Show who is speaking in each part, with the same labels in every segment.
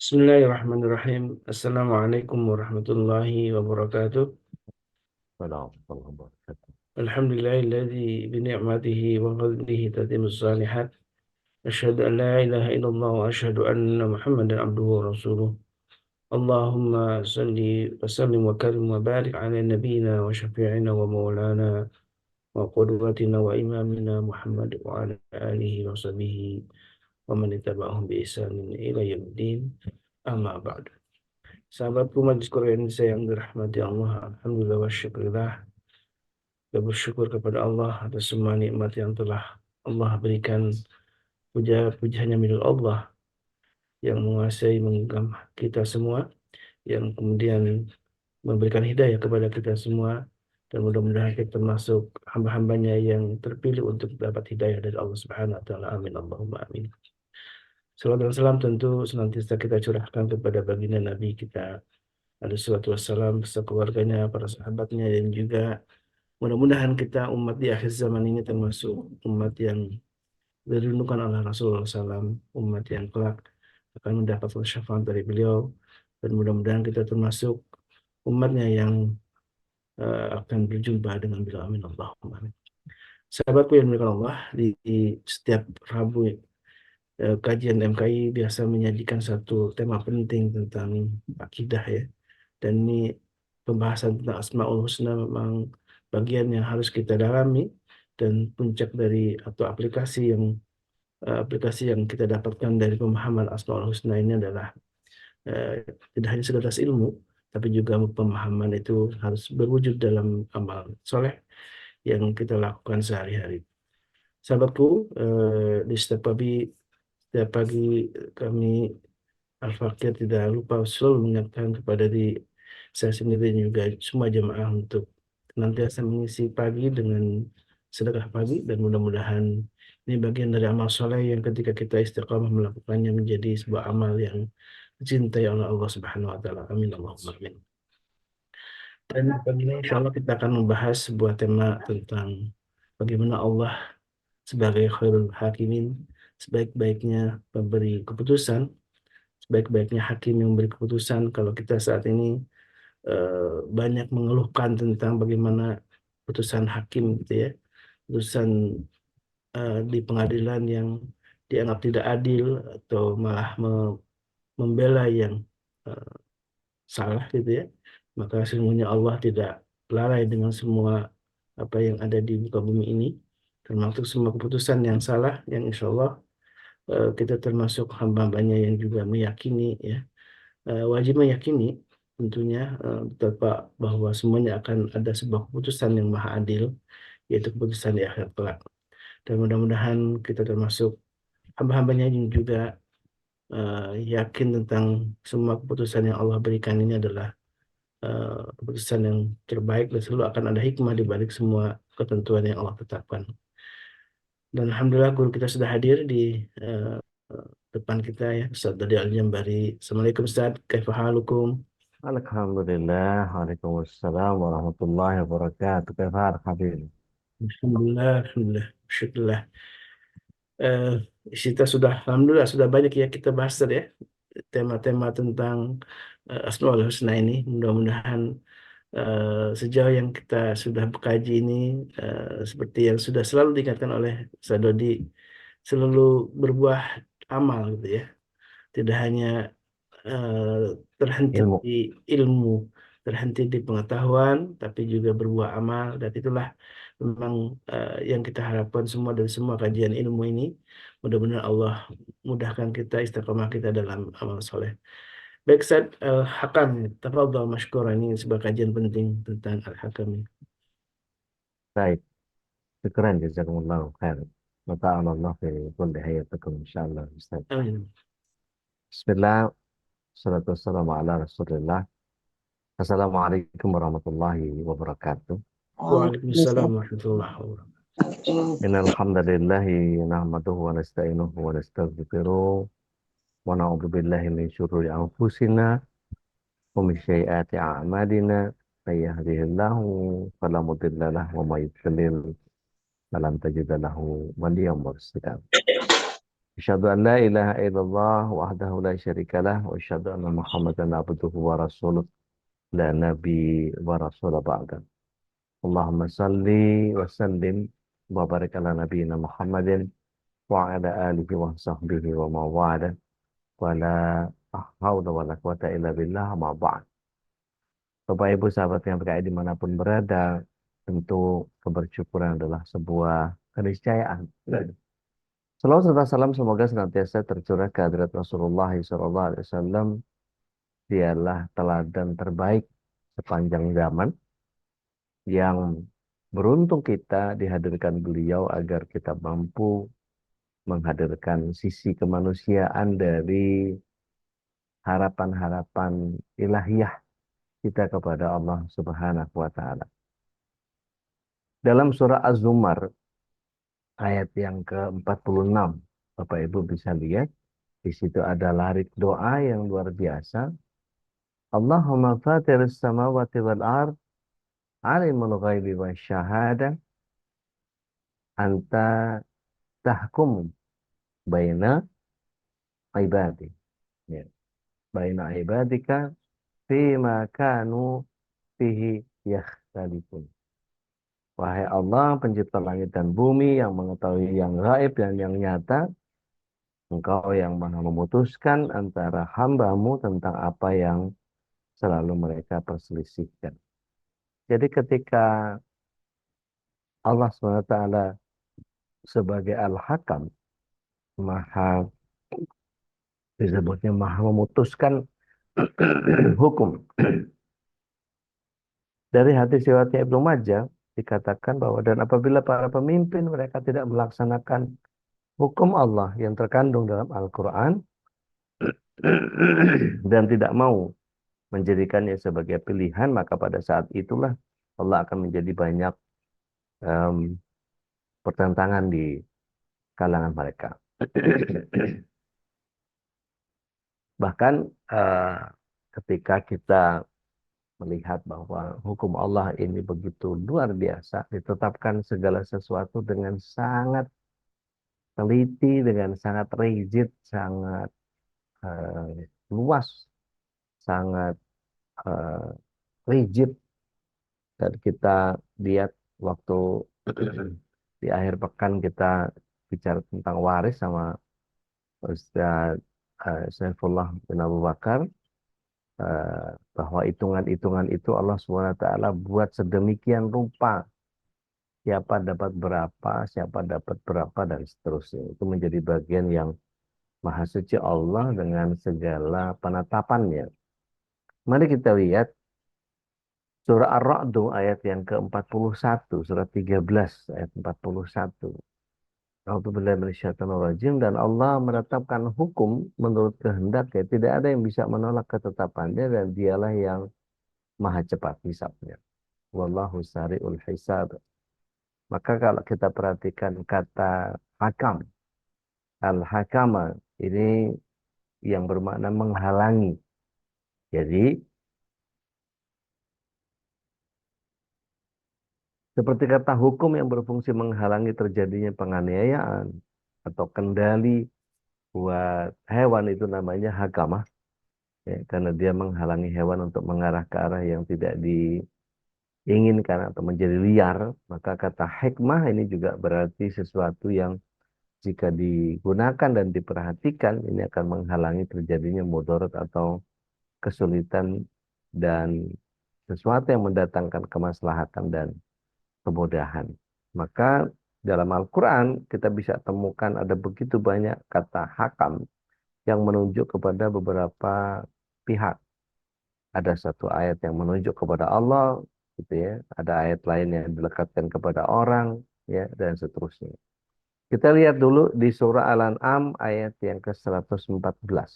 Speaker 1: Bismillahirrahmanirrahim. Assalamualaikum warahmatullahi wabarakatuh.
Speaker 2: السلام ورحمة الله وبركاته.
Speaker 1: Alhamdulillahilladzi bini'matihi wa fadlihi tatimmus salihat. Asyhadu an la ilaha illallah wa asyhadu anna Muhammadan abduhu wa rasuluh. Allahumma salli wa sallim wa karim wa barik ala nabiyyina wa syafi'ina wa maulana wa qudwatina wa imamina Muhammad wa ala alihi wa sahbihi wa man ittaba'ahum bi ihsanin ila yaumiddin. Amma ba'du. Sahabatku Majelis Quran Indonesia yang dirahmati Allah, Alhamdulillah wa syukurillah. Kita bersyukur kepada Allah atas semua nikmat yang telah Allah berikan. Puja hanya milik Allah yang menguasai menggenggam kita semua, yang kemudian memberikan hidayah kepada kita semua, dan mudah-mudahan kita termasuk hamba-hambanya yang terpilih untuk dapat hidayah dari Allah Subhanahu wa taala. Amin Allahumma amin. Salawat dan salam tentu senantiasa kita curahkan kepada baginda Nabi kita alaihi salatu wassalam, beserta keluarganya, para sahabatnya, dan juga mudah-mudahan kita umat di akhir zaman ini termasuk umat yang dirindukan oleh Rasulullah SAW, umat yang kelak akan mendapatkan syafaat dari beliau, dan mudah-mudahan kita termasuk umatnya yang akan berjumpa dengan beliau. Amin Allahumma amin. Sahabatku yang dimuliakan Allah, di setiap Rabu kajian MKI biasa menyajikan satu tema penting tentang akidah ya. Dan ini pembahasan tentang Asmaul Husna memang bagian yang harus kita dalami, dan puncak dari atau aplikasi yang kita dapatkan dari pemahaman Asmaul Husna ini adalah eh, tidak hanya sebatas ilmu, tapi juga pemahaman itu harus berwujud dalam amal soleh yang kita lakukan sehari-hari. Sahabatku, di setiap pagi kami Al-Fakir tidak lupa selalu mengingatkan kepada saya sendiri dan juga semua jemaah untuk senantiasa mengisi pagi dengan sedekah pagi, dan mudah-mudahan ini bagian dari amal soleh yang ketika kita istiqamah melakukannya menjadi sebuah amal yang dicintai oleh Allah Subhanahu wa taala. Amin Allahumma amin. Dan pagi ini insya Allah kita akan membahas sebuah tema tentang bagaimana Allah sebagai khairul hakimin, sebaik-baiknya pemberi keputusan, sebaik-baiknya hakim yang memberi keputusan. Kalau kita saat ini banyak mengeluhkan tentang bagaimana putusan hakim gitu ya, putusan di pengadilan yang dianggap tidak adil atau malah membela yang eh, salah gitu ya. Maka sesungguhnya Allah tidak lalai dengan semua apa yang ada di muka bumi ini, termasuk semua keputusan yang salah, yang insya Allah kita termasuk hamba-hambanya yang juga meyakini ya, wajib meyakini tentunya betapa bahwa semuanya akan ada sebuah keputusan yang maha adil, yaitu keputusan di akhirat kelak. Dan mudah-mudahan kita termasuk hamba-hambanya yang juga yakin tentang semua keputusan yang Allah berikan ini adalah keputusan yang terbaik, dan selalu akan ada hikmah di balik semua ketentuan yang Allah tetapkan. Dan Alhamdulillah guru kita sudah hadir di eh, depan kita ya, Ustaz Dodi Al-Jambari. Assalamualaikum Ustaz, kaifa halukum?
Speaker 2: Alhamdulillah, Waalaikumsalam warahmatullahi wabarakatuh. كيف حالك حبيبي؟
Speaker 1: Alhamdulillah, Alhamdulillah, syukurlah. Eh, kita sudah, Alhamdulillah sudah banyak ya kita bahas tadi ya, tema-tema tentang Asmaul Husna ini. Mudah-mudahan sejauh yang kita sudah kaji ini, seperti yang sudah selalu diingatkan oleh Ustaz Dodi, selalu berbuah amal gitu ya. Tidak hanya eh, terhenti
Speaker 2: Ilmu.
Speaker 1: di ilmu, terhenti di pengetahuan, tapi juga berbuah amal. Dan itulah memang yang kita harapkan semua dari semua kajian ilmu ini. Mudah-mudahan Allah mudahkan kita, istiqomah kita dalam amal soleh. Baik, Ustaz Hakam, tafadhal masykur, ini sebuah kajian penting tentang Al-Hakam.
Speaker 2: طيب. شكرا جزاكم الله خيرا. وتعالى الله في كل هيئتكم إن شاء الله أستاذ.
Speaker 1: Amin.
Speaker 2: بسم الله والصلاة والسلام على رسول الله. السلام عليكم ورحمة الله وبركاته.
Speaker 1: Waalaikumsalam warahmatullahi wabarakatuh.
Speaker 2: إن الحمد لله نحمده ونستعينه ونستغفره ونعوذ بالله من شرور أنفسنا ومن سيئات أعمالنا. من يهده الله فلا مضل له وما يضلل فلن تجد له وليا مرشدا. Asyhadu an la ilaha illallah wahdahu la syarikalah wa asyhadu anna Muhammadan abduhu wa rasuluh la nabi wa rasul ba'da. Allahumma salli wa sallim wa barik ala nabiyyina Muhammadin wa ala alihi wa sahbihi wa mawala wa la hawla wa la quwata illa billah ma ba'd. Bapak Ibu sahabat yang berkait dimanapun berada, tentu kebersyukuran adalah sebuah keniscayaan. Salawat serta salam semoga senantiasa tercurah ke hadirat Rasulullah SAW. Dialah teladan terbaik sepanjang zaman yang beruntung kita dihadirkan beliau agar kita mampu menghadirkan sisi kemanusiaan dari harapan-harapan ilahiyah kita kepada Allah Subhanahu wa taala. Dalam surah Az-Zumar ayat yang ke-46, Bapak Ibu bisa lihat di situ ada larik doa yang luar biasa. Allahumma fatiris samawati wal ard alimul ghaibi wasyahadah anta tahkum baina ibadi, ya, baina ibadika fima kanu fihi yakhtalifun. Wahai Allah, pencipta langit dan bumi yang mengetahui yang gaib dan yang nyata, Engkau yang maha memutuskan antara hambamu tentang apa yang selalu mereka perselisihkan. Jadi ketika Allah SWT sebagai Al-Hakam, maha disebutnya maha memutuskan hukum. Dari hadis riwayatnya Ibnu Majah dikatakan bahwa dan apabila para pemimpin mereka tidak melaksanakan hukum Allah yang terkandung dalam Al-Quran dan tidak mau menjadikannya sebagai pilihan, maka pada saat itulah Allah akan menjadi banyak em, pertentangan di kalangan mereka. Bahkan eh, ketika kita melihat bahwa hukum Allah ini begitu luar biasa, ditetapkan segala sesuatu dengan sangat teliti, dengan sangat rigid, sangat luas, sangat eh, rigid. Dan kita lihat waktu di akhir pekan kita bicara tentang waris sama Ustaz Saifullah bin Abu Bakar, bahwa hitungan-hitungan itu Allah SWT buat sedemikian rupa. Siapa dapat berapa, siapa dapat berapa, dan seterusnya. Itu menjadi bagian yang Maha Suci Allah dengan segala penetapannya. Mari kita lihat surah Ar-Ra'd ayat yang ke-41, surah 13 ayat 41. A'udzubillahi minasyaitonirrajim. Dan Allah menetapkan hukum menurut kehendaknya. Tidak ada yang bisa menolak ketetapannya dan dialah yang maha cepat hisabnya. Wallahu sari'ul hisab. Maka kalau kita perhatikan kata hakam, al-hakama ini yang bermakna menghalangi. Jadi seperti kata hukum yang berfungsi menghalangi terjadinya penganiayaan atau kendali buat hewan itu namanya hakamah. Ya, karena dia menghalangi hewan untuk mengarah ke arah yang tidak diinginkan atau menjadi liar, maka kata hikmah ini juga berarti sesuatu yang jika digunakan dan diperhatikan ini akan menghalangi terjadinya mudarat atau kesulitan dan sesuatu yang mendatangkan kemaslahatan dan kemudahan. Maka dalam Al-Quran kita bisa temukan ada begitu banyak kata hakam yang menunjuk kepada beberapa pihak. Ada satu ayat yang menunjuk kepada Allah, gitu ya. Ada ayat lain yang dilekatkan kepada orang, ya, dan seterusnya. Kita lihat dulu di surah Al-An'am ayat yang ke-114.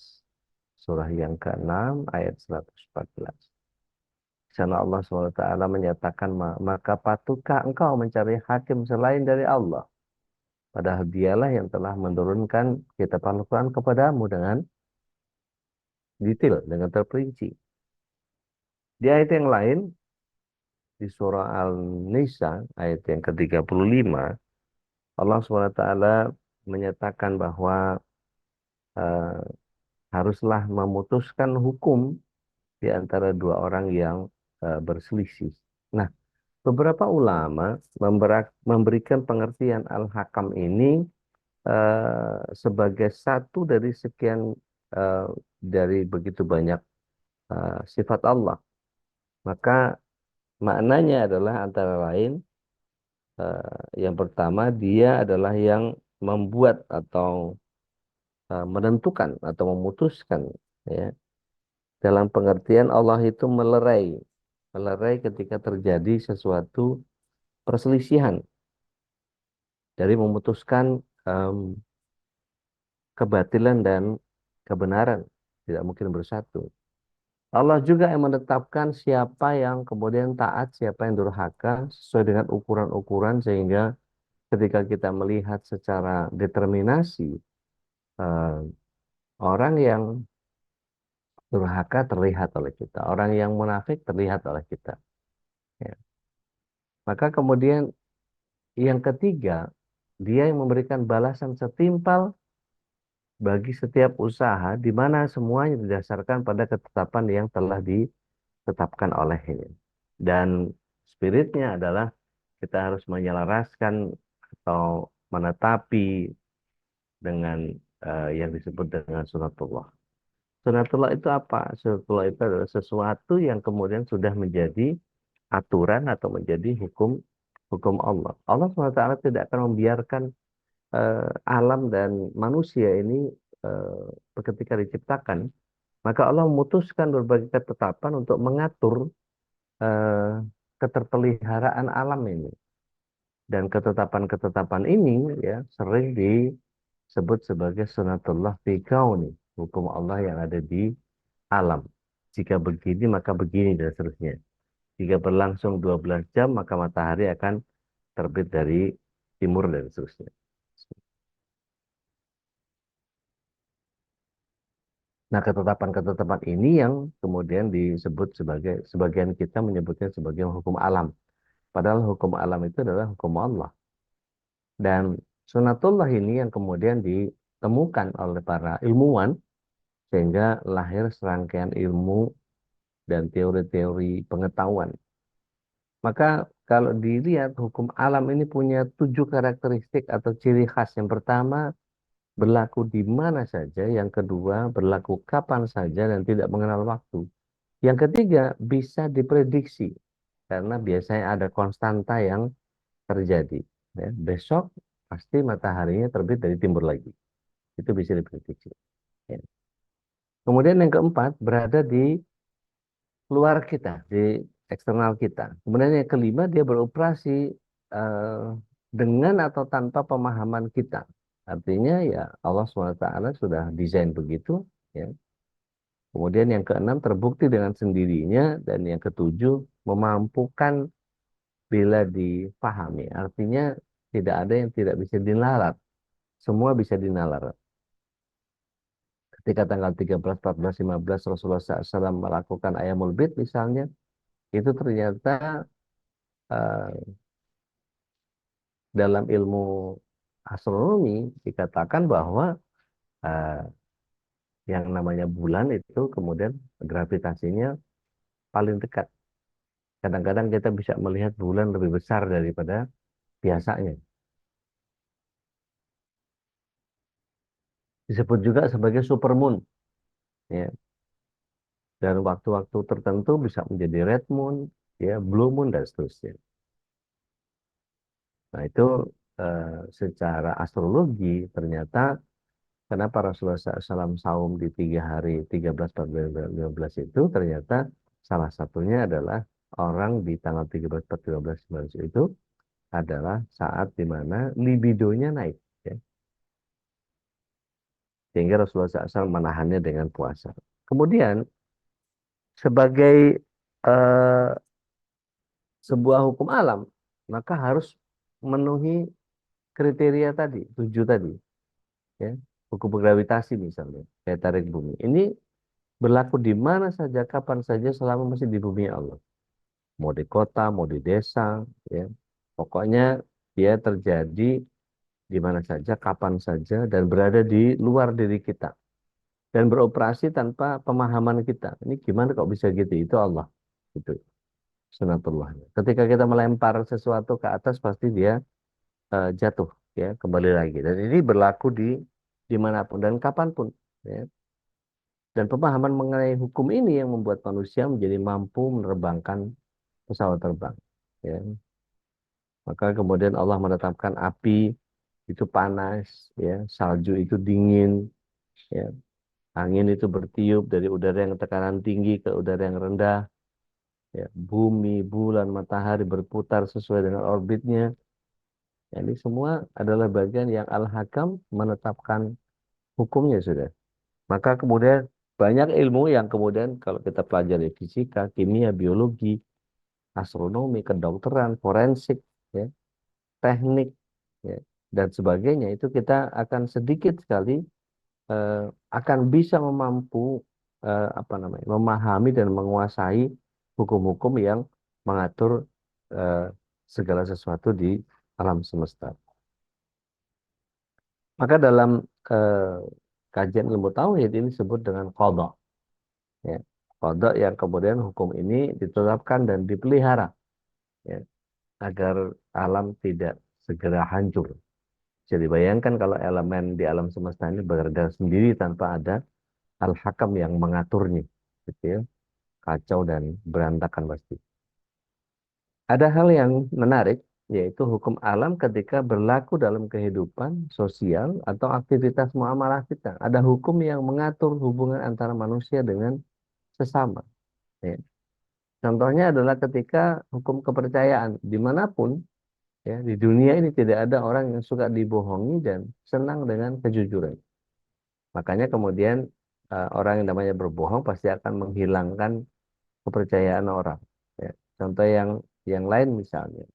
Speaker 2: Surah yang ke-6 ayat 114. Di sana Allah SWT menyatakan, maka patutkah engkau mencari hakim selain dari Allah? Padahal dialah yang telah menurunkan kitab Al-Quran kepadamu dengan detail, dengan terperinci. Di ayat yang lain, di surah Al-Nisa, ayat yang ke-35, Allah SWT menyatakan bahwa eh, haruslah memutuskan hukum di antara dua orang yang berselisih. Nah, beberapa ulama memberikan pengertian al-hakam ini sebagai satu dari sekian eh, dari begitu banyak sifat Allah. Maka maknanya adalah antara lain yang pertama dia adalah yang membuat atau menentukan atau memutuskan, ya. Dalam pengertian Allah itu melerai ketika terjadi sesuatu perselisihan dari memutuskan kebatilan dan kebenaran tidak mungkin bersatu. Allah juga yang menetapkan siapa yang kemudian taat, siapa yang durhaka sesuai dengan ukuran-ukuran sehingga ketika kita melihat secara determinasi eh, orang yang durhaka terlihat oleh kita, orang yang munafik terlihat oleh kita. Ya. Maka kemudian yang ketiga, dia yang memberikan balasan setimpal bagi setiap usaha di mana semuanya didasarkan pada ketetapan yang telah ditetapkan olehnya. Dan spiritnya adalah kita harus menyelaraskan atau menetapi dengan yang disebut dengan sunatullah. Sunatullah itu apa? Sunatullah itu adalah sesuatu yang kemudian sudah menjadi aturan atau menjadi hukum hukum Allah. Allah SWT tidak akan membiarkan alam dan manusia ini ketika diciptakan, maka Allah memutuskan berbagai ketetapan untuk mengatur eh, keterpeliharaan alam ini. Dan ketetapan-ketetapan ini ya sering disebut sebagai sunatullah fi kauni, hukum Allah yang ada di alam. Jika begini maka begini dan seterusnya. Jika berlangsung 12 jam maka matahari akan terbit dari timur dan seterusnya. Nah, ketetapan-ketetapan ini yang kemudian disebut sebagai, sebagian kita menyebutnya sebagai hukum alam. Padahal hukum alam itu adalah hukum Allah. Dan sunatullah ini yang kemudian ditemukan oleh para ilmuwan sehingga lahir serangkaian ilmu dan teori-teori pengetahuan. Maka kalau dilihat hukum alam ini punya 7 karakteristik atau ciri khas. Yang pertama, berlaku di mana saja. Yang kedua, berlaku kapan saja dan tidak mengenal waktu. Yang ketiga, bisa diprediksi karena biasanya ada konstanta yang terjadi. Ya, besok pasti mataharinya terbit dari timur lagi. Itu bisa diprediksi. Ya. Kemudian yang keempat, berada di luar kita, di eksternal kita. Kemudian yang kelima, dia beroperasi eh, dengan atau tanpa pemahaman kita. Artinya ya Allah SWT sudah desain begitu. Ya. Kemudian yang keenam, terbukti dengan sendirinya. Dan yang ketujuh, memampukan bila dipahami. Artinya tidak ada yang tidak bisa dinalar. Semua bisa dinalar. Ketika tanggal 13, 14, 15 Rasulullah SAW melakukan Ayamul Bid misalnya, itu ternyata eh, dalam ilmu astronomi dikatakan bahwa eh, yang namanya bulan itu kemudian gravitasinya paling dekat. Kadang-kadang kita bisa melihat bulan lebih besar daripada biasanya. Disebut juga sebagai supermoon. Ya. Dan waktu-waktu tertentu bisa menjadi red moon, ya, blue moon, dan seterusnya. Nah, itu eh, secara astrologi ternyata kenapa Rasulullah SAW saum di 3 hari, 13, 14, 15 itu ternyata salah satunya adalah orang di tanggal 13, 14, 15, 19 itu adalah saat di mana libidonya naik. Ya. Sehingga Rasulullah SAW menahannya dengan puasa. Kemudian sebagai eh, sebuah hukum alam, maka harus memenuhi kriteria tadi, 7 tadi. Ya. Hukum gravitasi misalnya, kayak tarik bumi. Ini berlaku di mana saja, kapan saja, selama masih di bumi Allah. Mau di kota, mau di desa, ya. Pokoknya dia terjadi di mana saja, kapan saja, dan berada di luar diri kita. dan beroperasi tanpa pemahaman kita. Ini gimana kok bisa gitu? Itu Allah. Itu sunatullahnya. Ketika kita melempar sesuatu ke atas pasti dia jatuh ya kembali lagi. Dan ini berlaku di dimanapun dan kapanpun. Ya. Dan pemahaman mengenai hukum ini yang membuat manusia menjadi mampu menerbangkan pesawat terbang. Ya. Maka kemudian Allah menetapkan api itu panas, ya, salju itu dingin, ya, angin itu bertiup dari udara yang tekanan tinggi ke udara yang rendah, ya, bumi, bulan, matahari berputar sesuai dengan orbitnya. Ya, ini semua adalah bagian yang Al-Hakam menetapkan hukumnya sudah. Maka kemudian banyak ilmu yang kemudian kalau kita pelajari fisika, kimia, biologi, astronomi, kedokteran, forensik, ya, teknik, ya, dan sebagainya itu kita akan sedikit sekali eh, akan bisa apa namanya memahami dan menguasai hukum-hukum yang mengatur eh, segala sesuatu di alam semesta. Maka dalam eh, kajian ilmu tauhid ini disebut dengan qadha, ya. Qadha yang kemudian hukum ini ditetapkan dan dipelihara, ya, agar alam tidak segera hancur. Jadi bayangkan kalau elemen di alam semesta ini bekerja sendiri tanpa ada al-hakam yang mengaturnya, gitu ya. Kacau dan berantakan pasti. Ada hal yang menarik, yaitu hukum alam ketika berlaku dalam kehidupan sosial atau aktivitas muamalah kita. Ada hukum yang mengatur hubungan antara manusia dengan sesama. Ya. Contohnya adalah ketika hukum kepercayaan, dimanapun ya di dunia ini tidak ada orang yang suka dibohongi dan senang dengan kejujuran. Makanya kemudian orang yang namanya berbohong pasti akan menghilangkan kepercayaan orang. Ya. Contoh yang lain misalnya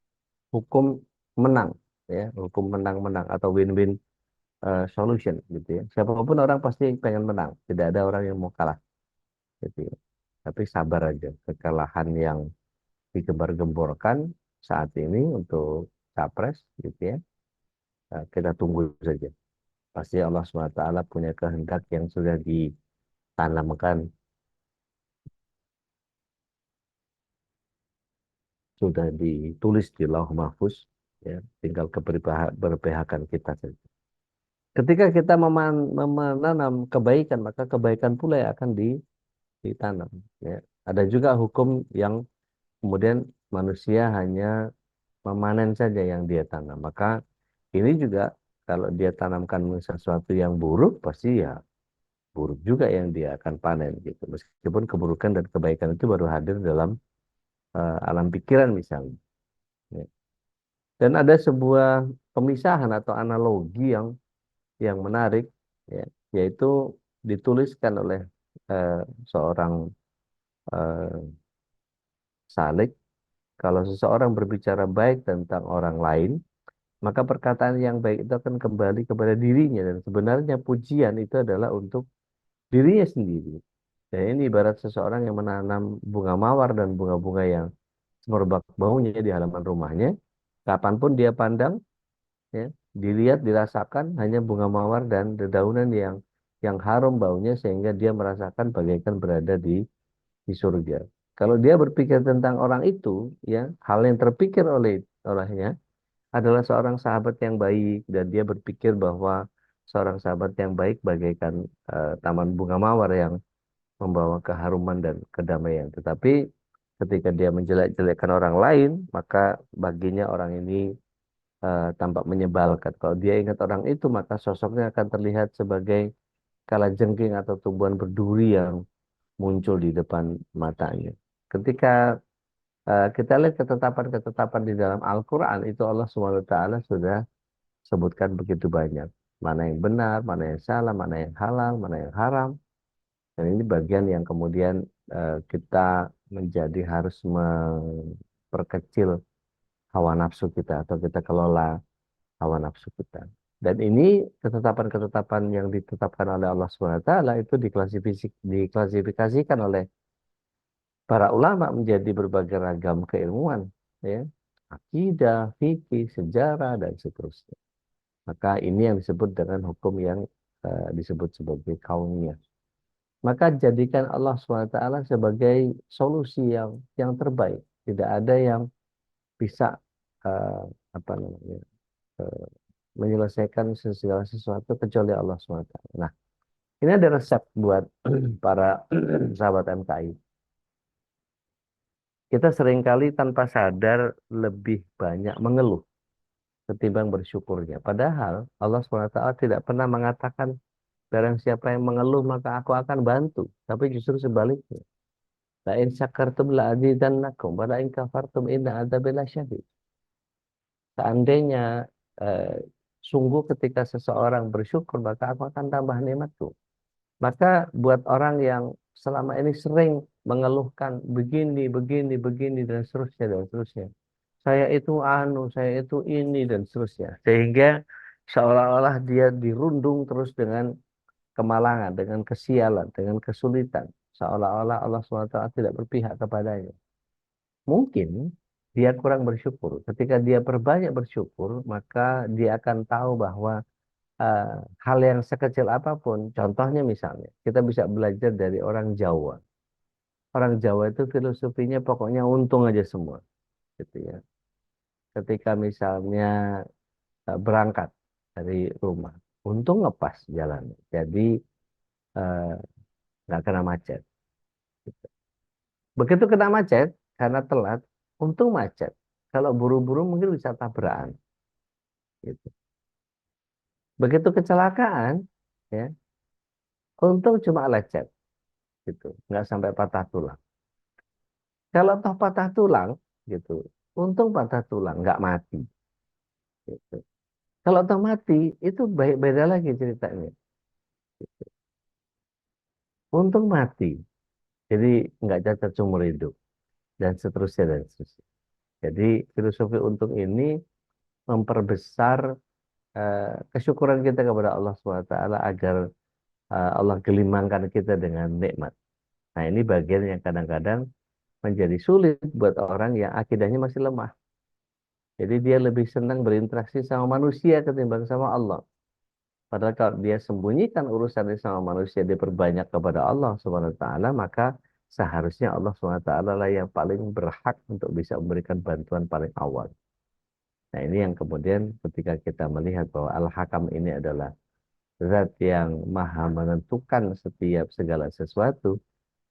Speaker 2: hukum menang, ya hukum menang-menang atau win-win solution gitu ya. Siapapun orang pasti pengen menang, tidak ada orang yang mau kalah gitu ya. Tapi sabar aja, kekalahan yang digembar-gemborkan saat ini untuk capres gitu ya, kita tunggu saja. Pasti Allah SWT punya kehendak yang sudah ditanamkan, sudah ditulis di Lauh Mahfuz, ya, tinggal keberpihakan kita saja. Ketika kita menanam kebaikan, maka kebaikan pula yang akan ditanam. Ya. Ada juga hukum yang kemudian manusia hanya memanen saja yang dia tanam. Maka ini juga kalau dia tanamkan sesuatu yang buruk, pasti ya buruk juga yang dia akan panen gitu. Meskipun keburukan dan kebaikan itu baru hadir dalam alam pikiran misalnya. Ya. Dan ada sebuah pemisahan atau analogi yang menarik, ya, yaitu dituliskan oleh eh, seorang eh, salik. Kalau seseorang berbicara baik tentang orang lain, maka perkataan yang baik itu akan kembali kepada dirinya dan sebenarnya pujian itu adalah untuk dirinya sendiri. Dan ini ibarat seseorang yang menanam bunga mawar dan bunga-bunga yang semerbak baunya di halaman rumahnya. Kapanpun dia pandang, ya, dilihat, dirasakan hanya bunga mawar dan dedaunan yang harum baunya sehingga dia merasakan bagaikan berada di surga. Kalau dia berpikir tentang orang itu, ya, hal yang terpikir olehnya adalah seorang sahabat yang baik dan dia berpikir bahwa seorang sahabat yang baik bagaikan taman bunga mawar yang membawa keharuman dan kedamaian. Tetapi ketika dia menjelek-jelekkan orang lain, maka baginya orang ini tampak menyebalkan. Kalau dia ingat orang itu, maka sosoknya akan terlihat sebagai kalajengking atau tumbuhan berduri yang muncul di depan matanya. Ketika kita lihat ketetapan-ketetapan di dalam Al-Quran, itu Allah SWT sudah sebutkan begitu banyak. Mana yang benar, mana yang salah, mana yang halal, mana yang haram. Dan ini bagian yang kemudian kita menjadi harus memperkecil hawa nafsu kita atau kita kelola hawa nafsu kita. Dan ini ketetapan-ketetapan yang ditetapkan oleh Allah SWT itu diklasifikasikan oleh para ulama menjadi berbagai ragam keilmuan, ya, akidah, fikih, sejarah dan seterusnya. Maka ini yang disebut dengan hukum yang disebut sebagai kauniyah. maka jadikan Allah SWT sebagai solusi yang terbaik. Tidak ada yang bisa eh, apa namanya eh, menyelesaikan segala sesuatu kecuali Allah SWT. Nah, ini ada resep buat para sahabat MKI. Kita seringkali tanpa sadar lebih banyak mengeluh ketimbang bersyukurnya. Padahal Allah SWT tidak pernah mengatakan barang siapa yang mengeluh maka aku akan bantu. Tapi justru sebaliknya. La in syakartum la azidannakum wa la in kafartum inna adzabi lasyadid. Seandainya eh, sungguh ketika seseorang bersyukur maka aku akan tambah nikmatku. Maka buat orang yang selama ini sering mengeluhkan begini, begini, begini dan seterusnya dan seterusnya. Saya itu anu, saya itu ini dan seterusnya. Sehingga seolah-olah dia dirundung terus dengan kemalangan, dengan kesialan, dengan kesulitan. Seolah-olah Allah SWT tidak berpihak kepadanya. Mungkin dia kurang bersyukur. Ketika dia perbanyak bersyukur, maka dia akan tahu bahwa eh, hal yang sekecil apapun, contohnya misalnya, kita bisa belajar dari orang Jawa. Orang Jawa itu filosofinya pokoknya untung aja semua, gitu ya. Ketika misalnya berangkat dari rumah, untung ngepas jalannya, jadi eh, nggak kena macet. Begitu kena macet, karena telat, untung macet. Kalau buru-buru mungkin bisa tabrakan. Gitu. Begitu kecelakaan, ya, untung cuma lecet, gitu, nggak sampai patah tulang. Kalau toh patah tulang, gitu, untung patah tulang, nggak mati. Gitu. Kalau toh mati, itu baik beda lagi ceritanya. Untung mati, jadi nggak cacat seumur hidup dan seterusnya dan seterusnya. Jadi filosofi untung ini memperbesar kesyukuran kita kepada Allah SWT agar Allah gelimangkan kita dengan nikmat. Nah, ini bagian yang kadang-kadang menjadi sulit buat orang yang akidahnya masih lemah. Jadi dia lebih senang berinteraksi sama manusia ketimbang sama Allah. Padahal kalau dia sembunyikan urusannya sama manusia, dia berbanyak kepada Allah Subhanahu wa taala, maka seharusnya Allah Subhanahu wa taala lah yang paling berhak untuk bisa memberikan bantuan paling awal. Nah, ini yang kemudian ketika kita melihat bahwa Al-Hakam ini adalah zat yang maha menentukan setiap segala sesuatu,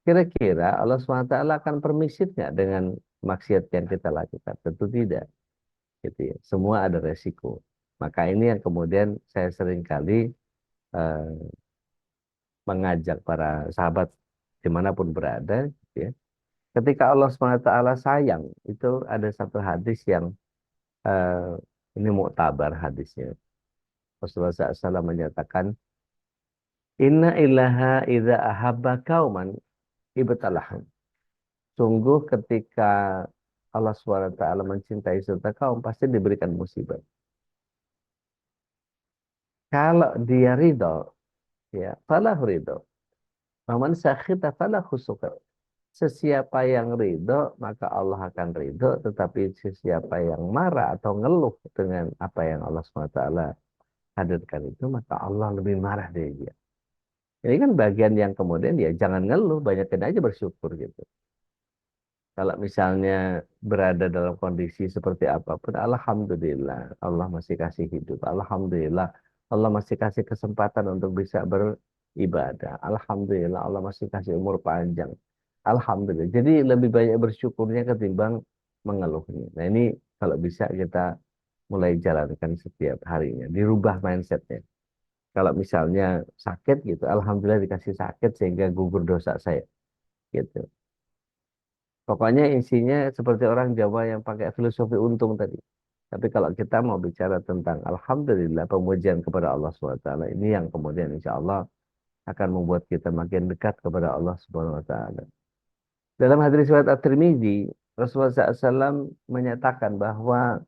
Speaker 2: kira-kira Allah SWT akan permisif nggak dengan maksiat yang kita lakukan? Tentu tidak. Gitu ya. Semua ada resiko. Maka ini yang kemudian saya seringkali eh, mengajak para sahabat dimanapun berada, gitu ya. Ketika Allah SWT sayang, itu ada satu hadis yang eh, ini muktabar hadisnya. Rasulullah SAW menyatakan, Inna ilaha idza ahabba kauman ibtalahum. Sungguh ketika Allah SWT mencintai suatu kaum, pasti diberikan musibah. Kalau dia ridho, ya, falah ridho. Waman sakhita falah khusuka. Sesiapa yang ridho, maka Allah akan ridho. Tetapi sesiapa yang marah atau ngeluh dengan apa yang Allah SWT hadirkan itu, maka Allah lebih marah dari dia. Ini kan bagian yang kemudian ya jangan ngeluh, banyakin aja bersyukur gitu. Kalau misalnya berada dalam kondisi seperti apapun, Alhamdulillah Allah masih kasih hidup. Alhamdulillah Allah masih kasih kesempatan untuk bisa beribadah. Alhamdulillah Allah masih kasih umur panjang. Alhamdulillah. Jadi lebih banyak bersyukurnya ketimbang mengeluhnya. Nah, ini kalau bisa kita mulai jalankan setiap harinya. Dirubah mindsetnya. Kalau misalnya sakit gitu, Alhamdulillah dikasih sakit sehingga gugur dosa saya. Gitu. Pokoknya isinya seperti orang Jawa yang pakai filosofi untung tadi. Tapi kalau kita mau bicara tentang Alhamdulillah pemujian kepada Allah SWT, ini yang kemudian insya Allah akan membuat kita makin dekat kepada Allah Subhanahu Wa Taala. Dalam hadis riwayat At-Tirmidzi, Rasulullah SAW menyatakan bahwa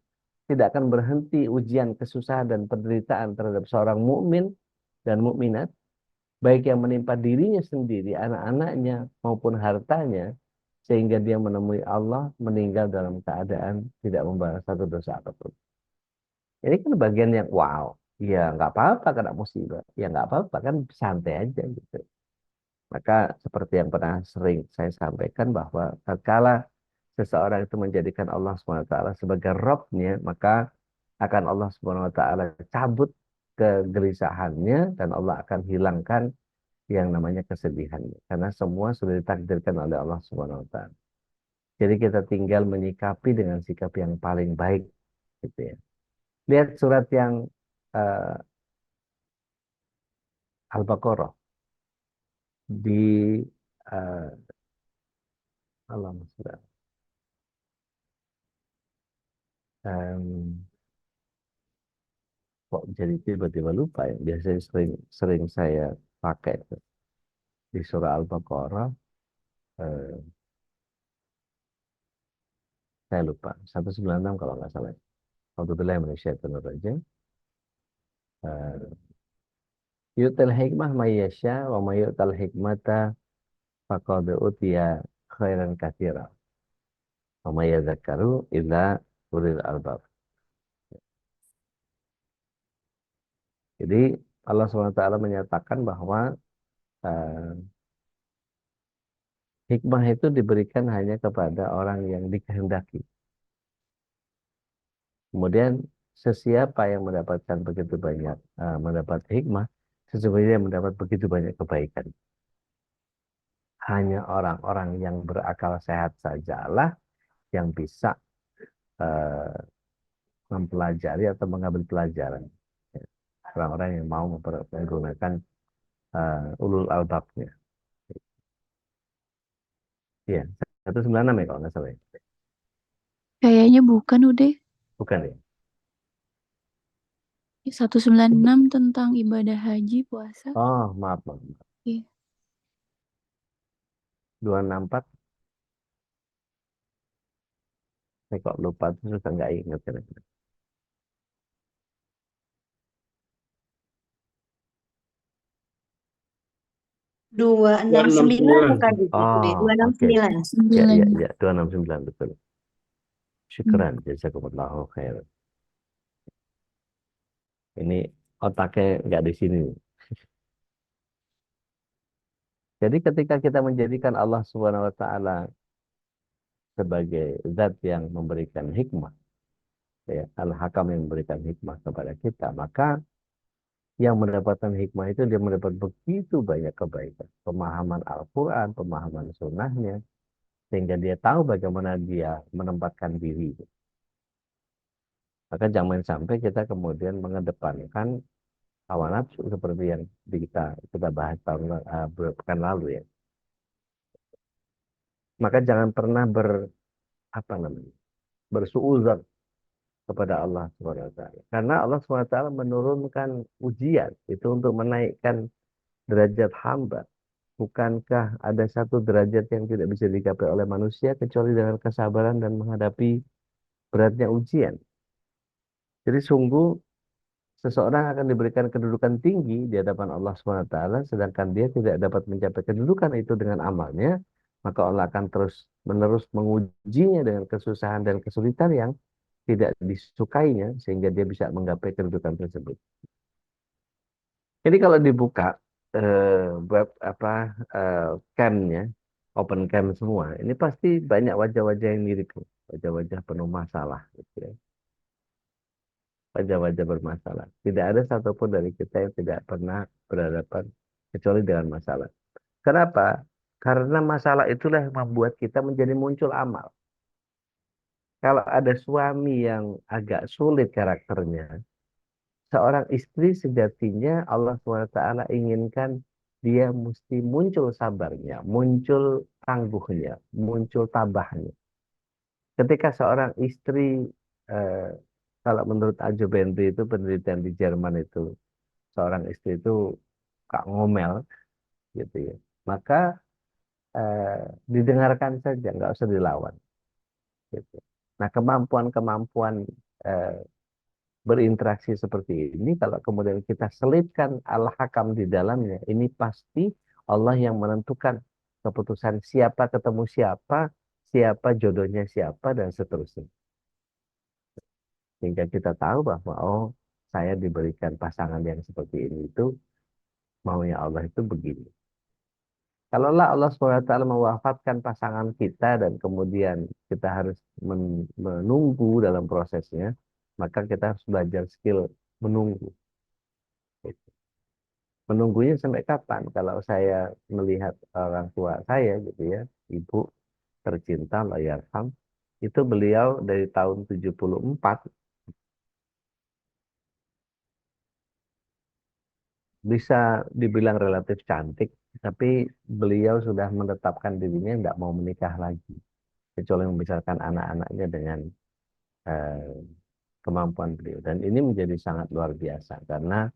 Speaker 2: tidak akan berhenti ujian, kesusahan dan penderitaan terhadap seorang mukmin dan mukminat, baik yang menimpa dirinya sendiri, anak-anaknya maupun hartanya, sehingga dia menemui Allah meninggal dalam keadaan tidak membalas satu dosa apapun. Ini kan bagian yang wow, ya nggak apa-apa kena musibah, ya nggak apa-apa kan santai aja gitu. Maka seperti yang pernah sering saya sampaikan bahwa tatkala seseorang itu menjadikan Allah SWT sebagai Robnya, maka akan Allah SWT cabut kegelisahannya dan Allah akan hilangkan yang namanya kesedihannya. Karena semua sudah ditakdirkan oleh Allah SWT. Jadi kita tinggal menyikapi dengan sikap yang paling baik, gitu ya. Lihat surat yang eh, Al-Baqarah di Allah em, kok jadi tiba-tiba lupa ya. Biasanya sering sering saya pakai tuh. Di surah Al-Baqarah eh, saya lupa 196 kalau nggak salah. Alhamdulillah minasyaitonir rajim. Yu'tal hikmah mayyasha wa may yu'tal hikmata faqad utiya khairan katsira wa may yadhakkaru illa ulil albab. Jadi Allah SWT menyatakan bahwa eh, hikmah itu diberikan hanya kepada orang yang dikehendaki. Kemudian sesiapa yang mendapatkan begitu banyak, mendapat hikmah, sesungguhnya mendapat begitu banyak kebaikan. Hanya orang-orang yang berakal sehat sajalah yang bisa eh, mempelajari atau mengambil pelajaran. Ya, orang-orang yang mau menggunakan ulul albabnya. Iya, 196 ya kalau nggak salah, ya?
Speaker 3: Kayaknya bukan udah.
Speaker 2: Bukan ya?
Speaker 3: 196 tentang ibadah haji puasa.
Speaker 2: Oh, maaf, maaf.
Speaker 3: Iya.
Speaker 2: 264, saya kok lupa terus nggak ingat.
Speaker 4: Dua enam sembilan
Speaker 1: 269.
Speaker 4: bukan itu deh,
Speaker 2: Oh,
Speaker 4: dua enam
Speaker 2: oke.
Speaker 4: sembilan.
Speaker 2: Ya,
Speaker 3: 9.
Speaker 2: ya, ya, 269 betul. Syukran, jazakumullahu khairan. Ini otaknya nggak di sini. Jadi ketika kita menjadikan Allah Subhanahu wa taala sebagai zat yang memberikan hikmah, ya, Al-Hakam yang memberikan hikmah kepada kita, maka yang mendapatkan hikmah itu dia mendapat begitu banyak kebaikan, pemahaman Al-Qur'an, pemahaman sunnahnya, sehingga dia tahu bagaimana dia menempatkan diri. Maka jangan sampai kita kemudian mengedepankan hawa nafsu seperti yang kita bahas beberapa pekan lalu ya. Maka jangan pernah apa namanya bersuuzon kepada Allah Subhanahu Wa Taala. Karena Allah Subhanahu Wa Taala menurunkan ujian itu untuk menaikkan derajat hamba. Bukankah ada satu derajat yang tidak bisa dicapai oleh manusia kecuali dengan kesabaran dan menghadapi beratnya ujian. Jadi sungguh seseorang akan diberikan kedudukan tinggi di hadapan Allah SWT, sedangkan dia tidak dapat mencapai kedudukan itu dengan amalnya, maka Allah akan terus-menerus mengujinya dengan kesusahan dan kesulitan yang tidak disukainya, sehingga dia bisa menggapai kedudukan tersebut. Jadi kalau dibuka web apa campnya, open camp semua, ini pasti banyak wajah-wajah yang mirip, wajah-wajah penuh masalah, gitu ya. Wajah-wajah bermasalah. Tidak ada satupun dari kita yang tidak pernah berhadapan kecuali dengan masalah. Kenapa? Karena masalah itulah yang membuat kita menjadi muncul amal. Kalau ada suami yang agak sulit karakternya, seorang istri sejatinya Allah SWT inginkan dia mesti muncul sabarnya, muncul tangguhnya, muncul tabahnya. Ketika seorang istri, eh, kalau menurut Ajo Benri itu penelitian di Jerman itu, seorang istri itu kak ngomel gitu ya, maka eh, didengarkan saja, nggak usah dilawan gitu. Nah, kemampuan-kemampuan eh, berinteraksi seperti ini kalau kemudian kita selipkan al-hakam di dalamnya, ini pasti Allah yang menentukan keputusan siapa ketemu siapa, siapa jodohnya siapa, dan seterusnya. Sehingga kita tahu bahwa oh, saya diberikan pasangan yang seperti ini itu maunya Allah itu begini. Kalaulah Allah SWT mewafatkan pasangan kita dan kemudian kita harus menunggu dalam prosesnya, maka kita harus belajar skill menunggu. Menunggunya sampai kapan? Kalau saya melihat orang tua saya gitu ya, ibu tercinta Allahyarham, itu beliau dari tahun 74 bisa dibilang relatif cantik, tapi beliau sudah menetapkan dirinya tidak mau menikah lagi, kecuali membesarkan anak-anaknya dengan eh, kemampuan beliau. Dan ini menjadi sangat luar biasa karena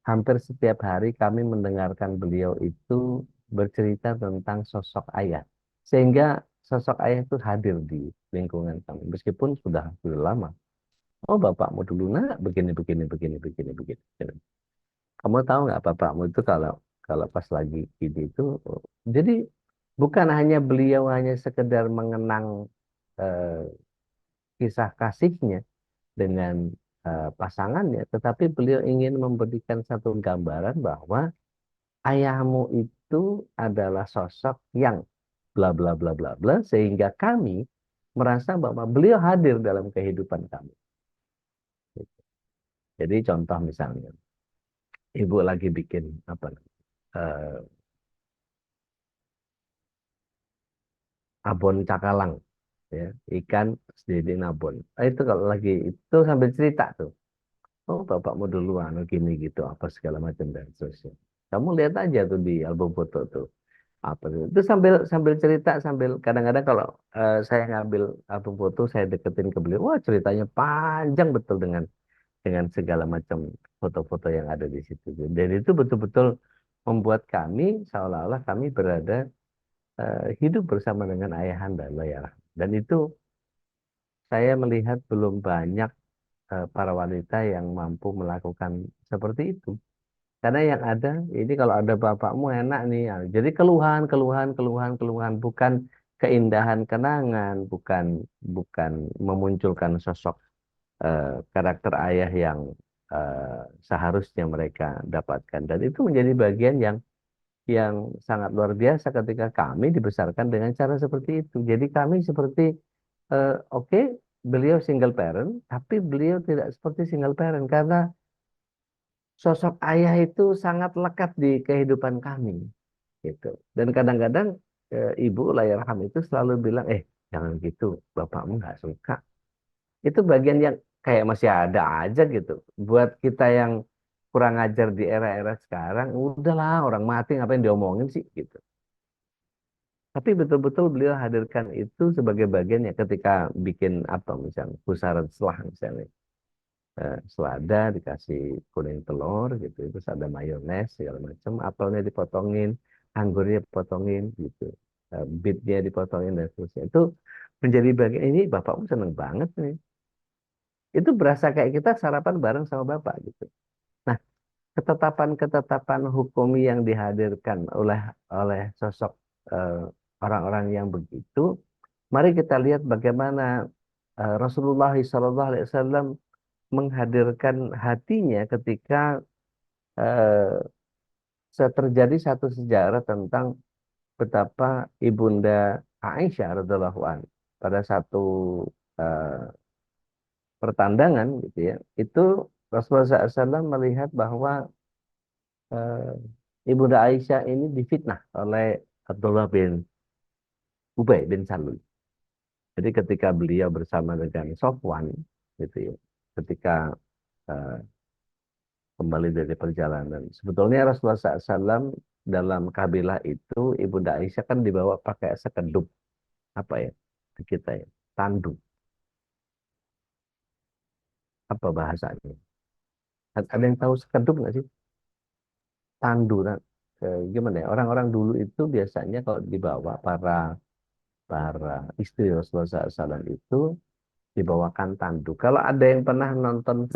Speaker 2: hampir setiap hari kami mendengarkan beliau itu bercerita tentang sosok ayah. Sehingga sosok ayah itu hadir di lingkungan kami. Meskipun sudah lama. Oh, bapakmu dulu nak begini, begini, begini, begini, begini. Kamu tahu nggak bapakmu itu kalau kalau pas lagi ini itu, jadi bukan hanya beliau hanya sekedar mengenang eh, kisah kasihnya dengan pasangannya, tetapi beliau ingin memberikan satu gambaran bahwa ayahmu itu adalah sosok yang bla bla bla bla bla, sehingga kami merasa bahwa beliau hadir dalam kehidupan kami. Jadi contoh misalnya, ibu lagi bikin apa, eh, abon cakalang, ya, ikan sedikit abon. Itu kalau lagi itu sambil cerita tuh, oh bapakmu duluan, oh, gini gitu, apa segala macam dan seterusnya. Kamu lihat aja tuh di album foto tuh apa tuh. Itu sambil sambil cerita sambil kadang-kadang kalau saya ngambil album foto saya deketin ke beliau, wah ceritanya panjang betul dengan segala macam foto-foto yang ada di situ. Dan itu betul-betul membuat kami seolah-olah kami berada hidup bersama dengan ayahanda Allah ya. Dan itu saya melihat belum banyak para wanita yang mampu melakukan seperti itu. Karena yang ada, ini kalau ada bapakmu enak nih. Ya. Jadi keluhan, keluhan, keluhan, keluhan. Bukan keindahan kenangan, bukan bukan memunculkan sosok karakter ayah yang seharusnya mereka dapatkan. Dan itu menjadi bagian yang sangat luar biasa ketika kami dibesarkan dengan cara seperti itu. Jadi kami seperti, oke, beliau single parent, tapi beliau tidak seperti single parent karena sosok ayah itu sangat lekat di kehidupan kami, gitu. Dan kadang-kadang ibu Layarham itu selalu bilang, jangan gitu, bapakmu nggak suka. Itu bagian yang kayak masih ada aja gitu. Buat kita yang kurang ajar di era-era sekarang, udahlah orang mati ngapain diomongin sih gitu. Tapi betul-betul beliau hadirkan itu sebagai bagian ya ketika bikin apa misalnya pusaran selah misalnya. Selada dikasih kuning telur gitu, terus ada mayones segala macam, apelnya dipotongin, anggurnya dipotongin gitu, bitnya dipotongin dan seterusnya. Itu menjadi bagian ini bapakmu seneng banget nih. Itu berasa kayak kita sarapan bareng sama bapak gitu. Nah, ketetapan-ketetapan hukum yang dihadirkan oleh oleh sosok eh, orang-orang yang begitu, mari kita lihat bagaimana Rasulullah SAW menghadirkan hatinya ketika terjadi satu sejarah tentang betapa Ibunda Aisyah radhiallahu an pada satu eh, pertandangan gitu ya, itu Rasulullah SAW melihat bahwa Ibunda Aisyah ini difitnah oleh Abdullah bin Ubay bin Salul. Jadi ketika beliau bersama dengan Sofwan gitu ya, ketika eh, kembali dari perjalanan. Sebetulnya Rasulullah SAW dalam kabilah itu Ibunda Aisyah kan dibawa pakai sekedup apa ya di kita ya, tandu, apa bahasanya? Ada yang tahu sekedup nggak sih? Tandu. Nah, gimana ya? Orang-orang dulu itu biasanya kalau dibawa para para istri Rasulullah SAW itu dibawakan tandu. Kalau ada yang pernah nonton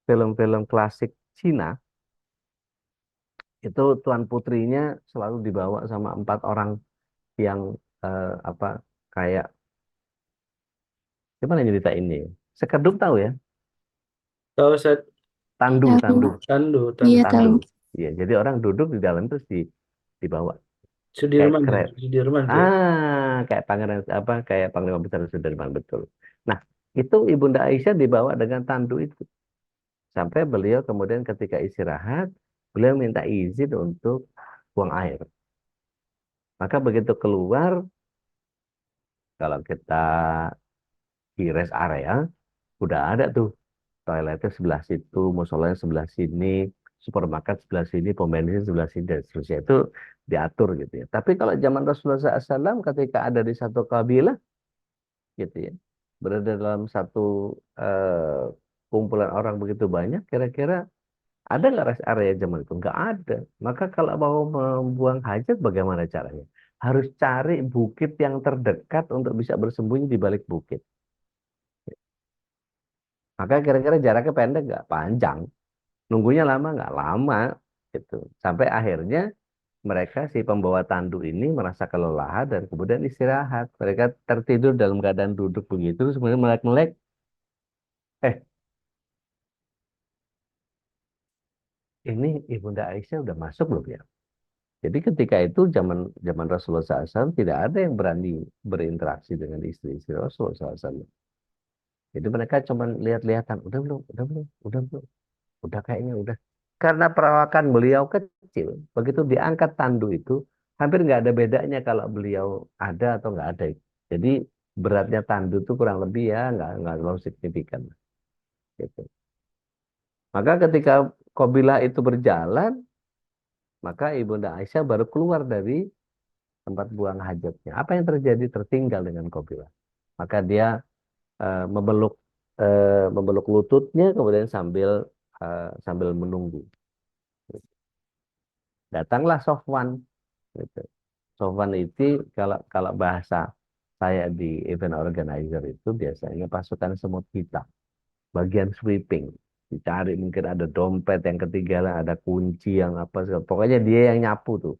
Speaker 2: film-film klasik Cina, itu tuan putrinya selalu dibawa sama 4 orang yang apa kayak gimana cerita ini? Sekedup tahu ya?
Speaker 1: Kalau saya
Speaker 2: Tandu,
Speaker 3: Tahu.
Speaker 2: tandu,
Speaker 1: Tandu,
Speaker 3: Iya
Speaker 1: Tandu.
Speaker 2: tandu.
Speaker 3: tahu.
Speaker 2: Iya, jadi orang duduk di dalam terus dibawa kayak
Speaker 1: Sudirman ya,
Speaker 2: keren.
Speaker 1: Sudirman tuh ya.
Speaker 2: Kayak pangeran apa kayak Panglima Besar Sudirman betul. Nah, itu Ibunda Aisyah dibawa dengan tandu itu sampai beliau kemudian ketika istirahat beliau minta izin untuk buang air. Maka begitu keluar, kalau kita di rest area udah ada tuh toiletnya sebelah situ, musolanya sebelah sini, supermarket sebelah sini, pom bensin sebelah sini, dan seterusnya itu diatur gitu ya. Tapi kalau zaman Rasulullah SAW ketika ada di satu kabilah gitu ya, berada dalam satu eh, kumpulan orang begitu banyak, kira-kira ada nggak rest area zaman itu? Nggak ada. Maka kalau mau membuang hajat, bagaimana caranya? Harus cari bukit yang terdekat untuk bisa bersembunyi di balik bukit. Maka kira-kira jaraknya pendek nggak? Panjang. Nunggunya lama nggak? Lama. Gitu. Sampai akhirnya mereka si pembawa tandu ini merasa kelelahan dan kemudian istirahat. Mereka tertidur dalam keadaan duduk begitu, terus kemudian melek-melek. Eh, ini Ibunda Aisyah udah masuk belum ya? Jadi ketika itu zaman zaman Rasulullah SAW tidak ada yang berani berinteraksi dengan istri-istri Rasulullah SAW. Jadi mereka cuma lihat-lihatan, udah belum, udah belum, udah belum, udah kayaknya udah. Karena perawakan beliau kecil, begitu diangkat tandu itu hampir nggak ada bedanya kalau beliau ada atau nggak ada. Jadi beratnya tandu itu kurang lebih ya nggak terlalu signifikan. Gitu. Maka ketika kabilah itu berjalan, maka Ibunda Aisyah baru keluar dari tempat buang hajatnya. Apa yang terjadi? Tertinggal dengan kabilah. Maka dia memeluk memeluk lututnya kemudian sambil menunggu. Datanglah Sofwan. Gitu. Sofwan itu kalau kalau bahasa saya di event organizer itu biasanya pasukan semut hitam, bagian sweeping. Dicari mungkin ada dompet yang ketinggalan, ada kunci yang apa segala. Pokoknya dia yang nyapu tuh.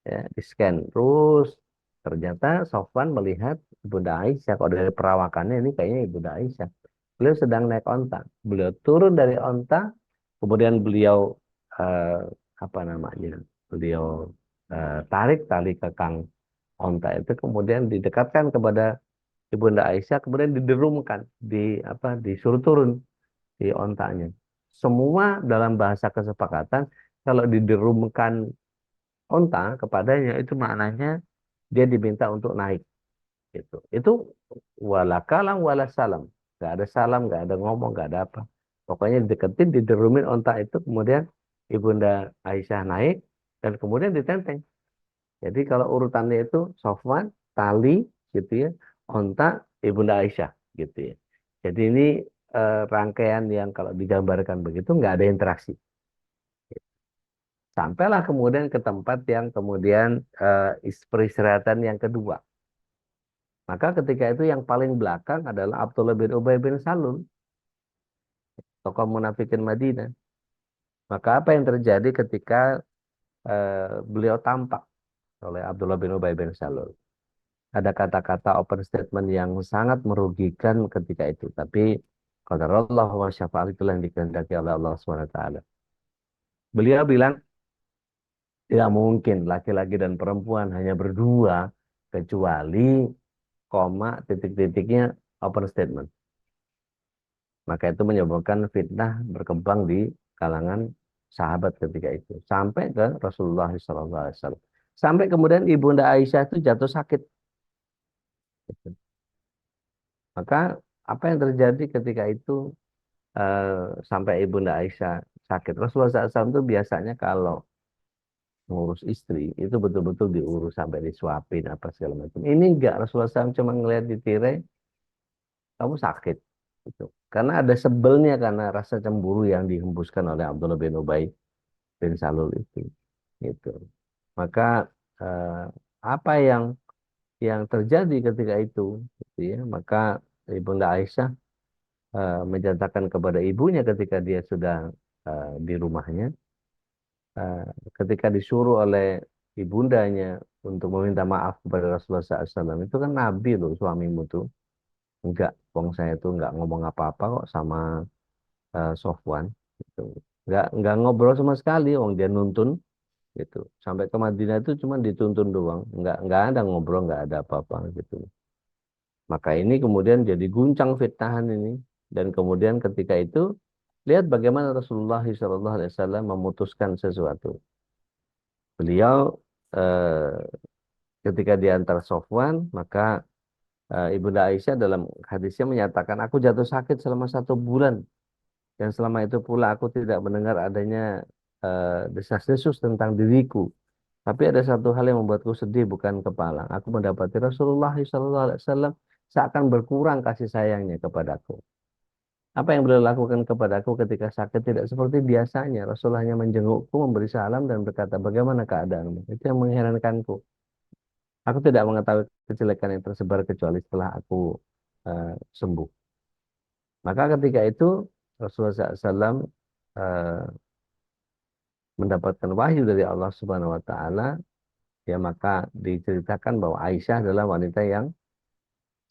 Speaker 2: Ya, di scan terus ternyata Sofwan melihat Ibunda Aisyah kalau dari perawakannya ini kayaknya Ibunda Aisyah beliau sedang naik onta beliau turun dari onta kemudian beliau eh, apa namanya beliau tarik tali kekang onta itu kemudian didekatkan kepada Ibunda Aisyah kemudian diderumkan disuruh turun di ontanya semua dalam bahasa kesepakatan kalau diderumkan onta kepadanya itu maknanya dia diminta untuk naik gitu. Itu wala kalam wala salam. Gak ada salam, gak ada ngomong, gak ada apa. Pokoknya dideketin, diderumin onta itu kemudian Ibunda Aisyah naik dan kemudian ditenteng. Jadi kalau urutannya itu Sofwan, tali gitu ya, onta Ibunda Aisyah gitu ya. Jadi ini rangkaian yang kalau digambarkan begitu nggak ada interaksi. Sampailah kemudian ke tempat yang kemudian peristirahatan yang kedua. Maka ketika itu yang paling belakang adalah Abdullah bin Ubay bin Salul, tokoh munafikin Madinah. Maka apa yang terjadi ketika beliau tampak oleh Abdullah bin Ubay bin Salul? Ada kata-kata open statement yang sangat merugikan ketika itu. Tapi qadarullah wa syafa'al itulah yang dikehendaki oleh Allah SWT. Beliau bilang, tidak mungkin laki-laki dan perempuan hanya berdua kecuali koma titik-titiknya open statement. Maka itu menyebabkan fitnah berkembang di kalangan sahabat ketika itu. Sampai ke Rasulullah SAW. Sampai kemudian Ibunda Aisyah itu jatuh sakit. Maka apa yang terjadi ketika itu sampai Ibunda Aisyah sakit. Rasulullah SAW itu biasanya kalau ngurus istri itu betul-betul diurus sampai disuapin apa segala macam. Ini enggak, Rasulullah SAW cuma ngelihat di tirai, kamu sakit. Gitu. Karena ada sebelnya karena rasa cemburu yang dihembuskan oleh Abdullah bin Ubay bin Salul itu. Gitu. Maka eh, apa yang terjadi ketika itu, gitu ya, maka Ibunda Aisyah menceritakan kepada ibunya ketika dia sudah di rumahnya, eh, ketika disuruh oleh ibundanya untuk meminta maaf kepada Rasulullah SAW, itu kan Nabi loh suamimu tuh, enggak, wong saya tuh enggak ngomong apa-apa kok sama Sofwan, gitu. Enggak ngobrol sama sekali, wong dia nuntun gitu. Sampai ke Madinah itu cuma dituntun doang, nggak ada ngobrol, nggak ada apa-apa gitu. Maka ini kemudian jadi guncang fitnahan ini, dan kemudian ketika itu lihat bagaimana Rasulullah SAW memutuskan sesuatu. Beliau eh, ketika diantar Sofwan, maka Ibunda Aisyah dalam hadisnya menyatakan, aku jatuh sakit selama 1 bulan. Dan selama itu pula aku tidak mendengar adanya desas-desus tentang diriku. Tapi ada satu hal yang membuatku sedih, bukan kepala. Aku mendapati Rasulullah SAW seakan berkurang kasih sayangnya kepadaku. Apa yang beliau lakukan kepadaku ketika sakit tidak seperti biasanya. Rasulullah hanya menjengukku, memberi salam, dan berkata, bagaimana keadaanmu? Itu yang mengherankanku. Aku tidak mengetahui kejelekan yang tersebar kecuali setelah aku sembuh. Maka ketika itu Rasulullah SAW mendapatkan wahyu dari Allah Subhanahu Wa Taala, ya maka diceritakan bahwa Aisyah adalah wanita yang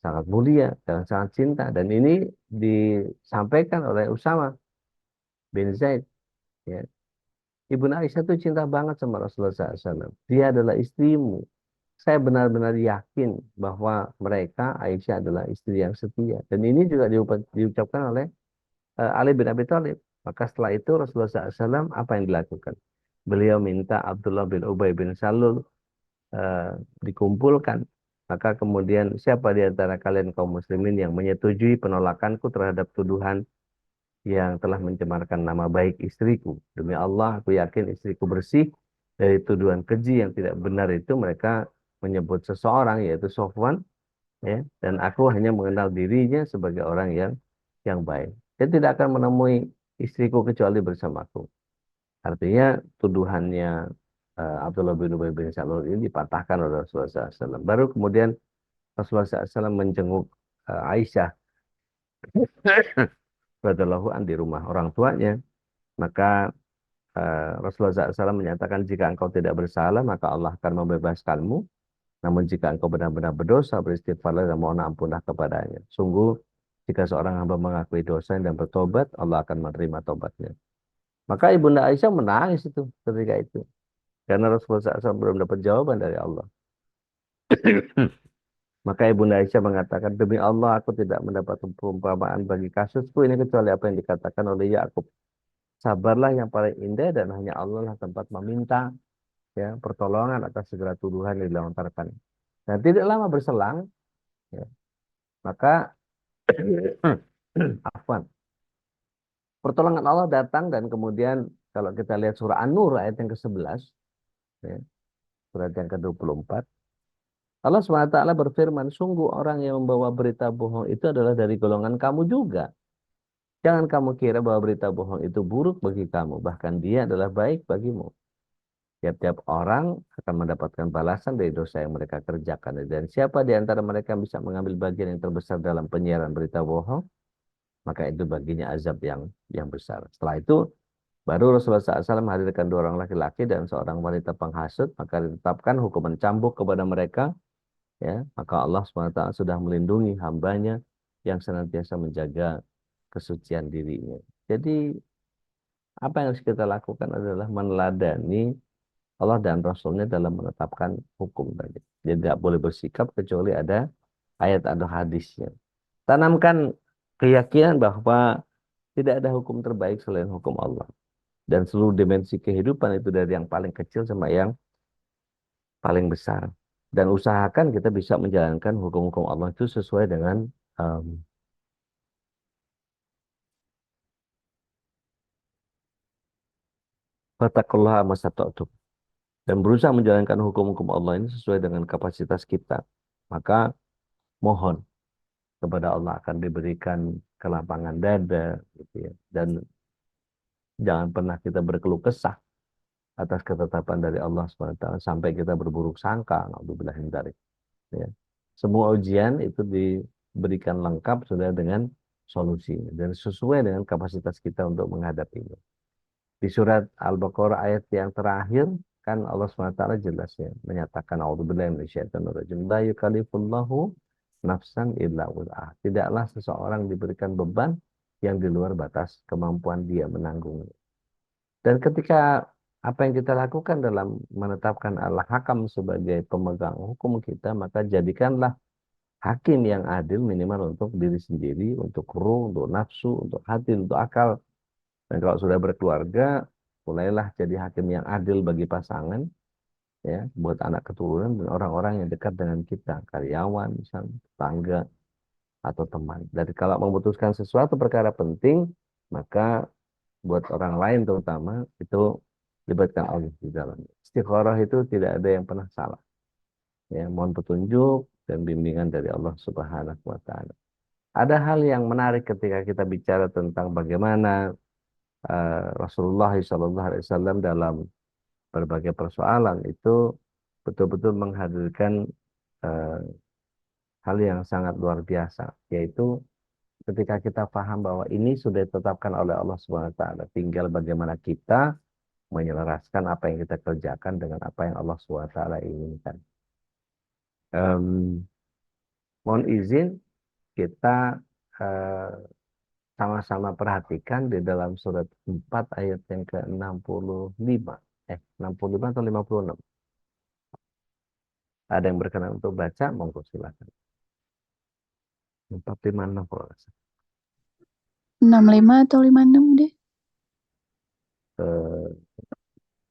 Speaker 2: sangat mulia dan sangat cinta, dan ini disampaikan oleh Usama bin Zaid. Ya. Ibu Aisyah itu cinta banget sama Rasulullah SAW. Dia adalah istrimu. Saya benar-benar yakin bahwa mereka, Aisyah adalah istri yang setia. Dan ini juga diucapkan oleh Ali bin Abi Thalib. Maka setelah itu Rasulullah SAW apa yang dilakukan? Beliau minta Abdullah bin Ubay bin Salul eh, dikumpulkan. Maka kemudian siapa di antara kalian kaum muslimin yang menyetujui penolakanku terhadap tuduhan yang telah mencemarkan nama baik istriku? Demi Allah, aku yakin istriku bersih dari tuduhan keji yang tidak benar itu. Mereka menyebut seseorang yaitu Sofwan, ya, dan aku hanya mengenal dirinya sebagai orang yang baik. Dia tidak akan menemui istriku kecuali bersamaku. Artinya tuduhannya Abdullah bin Ubay bin Salul ini dipatahkan oleh Rasulullah SAW. Baru kemudian Rasulullah SAW menjenguk Aisyah radhiyallahu an di rumah orang tuanya. Maka Rasulullah SAW menyatakan, jika engkau tidak bersalah maka Allah akan membebaskanmu. Namun jika engkau benar-benar berdosa, beristighfarlah dan mohon ampunlah kepadanya. Sungguh jika seorang hamba mengakui dosa dan bertobat, Allah akan menerima tobatnya. Maka Ibunda Aisyah menangis itu ketika itu. Karena Rasulullah SAW belum dapat jawaban dari Allah. Maka Ibunda Aisyah mengatakan, demi Allah aku tidak mendapat perumpamaan bagi kasusku ini kecuali apa yang dikatakan oleh Yakub. Sabarlah yang paling indah, dan hanya Allah lah tempat meminta ya pertolongan atas segala tuduhan yang dilontarkan. Dan tidak lama berselang, ya, maka afwan, pertolongan Allah datang, dan kemudian kalau kita lihat surah An-Nur ayat yang ke-11, ya, surat yang ke-24, Allah SWT berfirman, sungguh orang yang membawa berita bohong itu adalah dari golongan kamu juga. Jangan kamu kira bahwa berita bohong itu buruk bagi kamu, bahkan dia adalah baik bagimu. Tiap-tiap orang akan mendapatkan balasan dari dosa yang mereka kerjakan. Dan siapa di antara mereka yang bisa mengambil bagian yang terbesar dalam penyiaran berita bohong, maka itu baginya azab yang besar. Setelah itu, baru Rasulullah SAW menghadirkan 2 orang laki-laki dan seorang wanita penghasut, maka ditetapkan hukuman cambuk kepada mereka. Ya, maka Allah SWT sudah melindungi hambanya yang senantiasa menjaga kesucian dirinya. Jadi apa yang harus kita lakukan adalah meneladani Allah dan Rasulnya dalam menetapkan hukum tadi. Jadi tidak boleh bersikap kecuali ada ayat atau hadisnya. Tanamkan keyakinan bahwa tidak ada hukum terbaik selain hukum Allah. Dan seluruh dimensi kehidupan itu dari yang paling kecil sama yang paling besar. Dan usahakan kita bisa menjalankan hukum-hukum Allah itu sesuai dengan fattaqullaha mastata'tum, dan berusaha menjalankan hukum-hukum Allah ini sesuai dengan kapasitas kita. Maka mohon kepada Allah akan diberikan kelapangan dada, gitu ya. Dan jangan pernah kita berkeluh kesah atas ketetapan dari Allah SWT sampai kita berburuk sangka. Naudzubillah min dzalik. Ya. Semua ujian itu diberikan lengkap sudah dengan solusinya dan sesuai dengan kapasitas kita untuk menghadapinya. Di surat Al-Baqarah ayat yang terakhir kan Allah SWT jelas ya menyatakan a'udzubillahi minasyaitonirrajim, la yukallifullahu nafsan illa wus'aha. Tidaklah seseorang diberikan beban yang di luar batas kemampuan dia menanggungnya. Dan ketika apa yang kita lakukan dalam menetapkan Al-Hakam sebagai pemegang hukum kita, maka jadikanlah hakim yang adil minimal untuk diri sendiri, untuk ruh, untuk nafsu, untuk hati, untuk akal. Dan kalau sudah berkeluarga, mulailah jadi hakim yang adil bagi pasangan, ya, buat anak keturunan dan orang-orang yang dekat dengan kita, karyawan, misalnya, tetangga, atau teman. Dan kalau memutuskan sesuatu perkara penting, maka buat orang lain terutama, itu libatkan Allah di dalamnya. Istikharah itu tidak ada yang pernah salah. Ya, mohon petunjuk dan bimbingan dari Allah Subhanahu wa taala. Ada hal yang menarik ketika kita bicara tentang bagaimana Rasulullah SAW dalam berbagai persoalan itu betul-betul menghadirkan eh, hal yang sangat luar biasa, yaitu ketika kita paham bahwa ini sudah ditetapkan oleh Allah Subhanahu wa taala, tinggal bagaimana kita menyelaraskan apa yang kita kerjakan dengan apa yang Allah Subhanahu wa taala inginkan. Em, Mohon izin kita eh, sama-sama perhatikan di dalam surat 4 ayat yang ke-65. 65 atau 56. Ada yang berkenan untuk baca, monggo silakan. 456 kalau nggak salah.
Speaker 3: 65 atau 56 deh.
Speaker 2: Eh,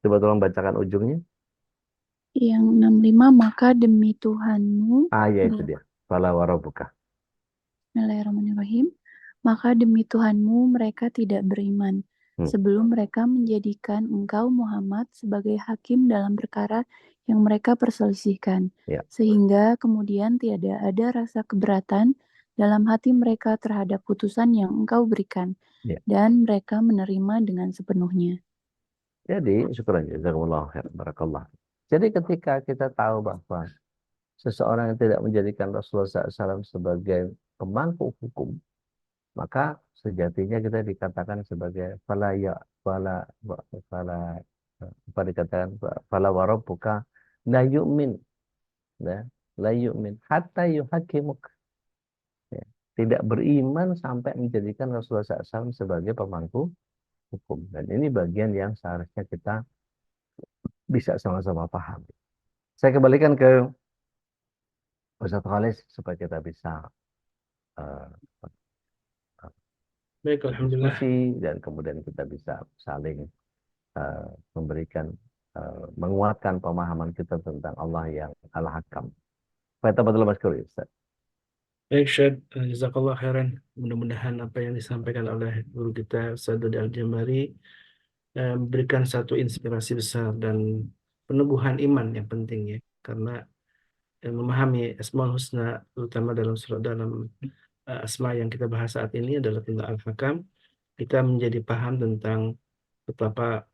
Speaker 2: Coba tolong bacakan ujungnya.
Speaker 3: Yang 65, maka demi Tuhanmu,
Speaker 2: Ya itu dia. Fala warabuka.
Speaker 3: Bismillahirrahmanirrahim, maka demi Tuhanmu mereka tidak beriman sebelum mereka menjadikan engkau Muhammad sebagai hakim dalam perkara yang mereka perselisihkan.
Speaker 2: Ya.
Speaker 3: Sehingga kemudian tiada ada rasa keberatan dalam hati mereka terhadap putusan yang engkau berikan.
Speaker 2: Ya.
Speaker 3: Dan mereka menerima dengan sepenuhnya.
Speaker 2: Jadi, syukuran jazakumullah khair, barakallah. Jadi ketika kita tahu bahwa seseorang yang tidak menjadikan Rasulullah SAW sebagai pemangku hukum, maka sejatinya kita dikatakan sebagai apa dikatakan fala warabbuka la yu'min, ya, la yu'min hatta yuhakimuk, ya, tidak beriman sampai menjadikan Rasulullah SAW sebagai pemangku hukum. Dan ini bagian yang seharusnya kita bisa sama-sama paham. Saya kembalikan ke Ustaz Khalis supaya kita bisa uh,
Speaker 1: Baik, alhamdulillah.
Speaker 2: diskusi dan kemudian kita bisa saling memberikan menguatkan pemahaman kita tentang Allah yang Al-Hakam. Fatabatul Masykur, Ustaz.
Speaker 1: Baik, Syed, jazakallah khairan. Mudah-mudahan apa yang disampaikan oleh guru kita, Ustaz Dodi Al-Jambari, memberikan satu inspirasi besar dan peneguhan iman yang penting ya. Karena memahami Asmaul Husna, terutama dalam asma yang kita bahas saat ini adalah tentang Al-Hakam, kita menjadi paham tentang betapa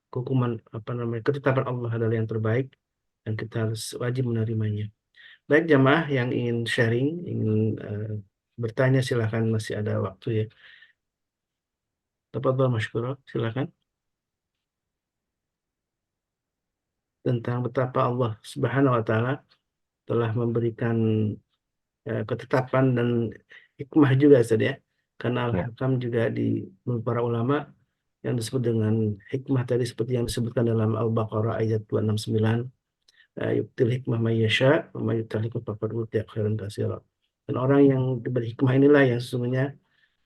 Speaker 1: ketetapan Allah adalah yang terbaik dan kita harus wajib menerimanya. Baik jamaah yang ingin sharing, ingin bertanya silahkan, masih ada waktu ya. Tafadhol masykurah, silahkan. Tentang betapa Allah Subhanahu wa taala telah memberikan ketetapan dan hikmah juga Ustaz ya. Karena Al-Hakam juga di para ulama yang disebut dengan hikmah tadi seperti yang disebutkan dalam Al-Baqarah ayat 269. Yuktil hikmah mayyasha wa mayyutal hikmah faqad utiya khairan katsira. Dan orang yang diberi hikmah inilah yang sesungguhnya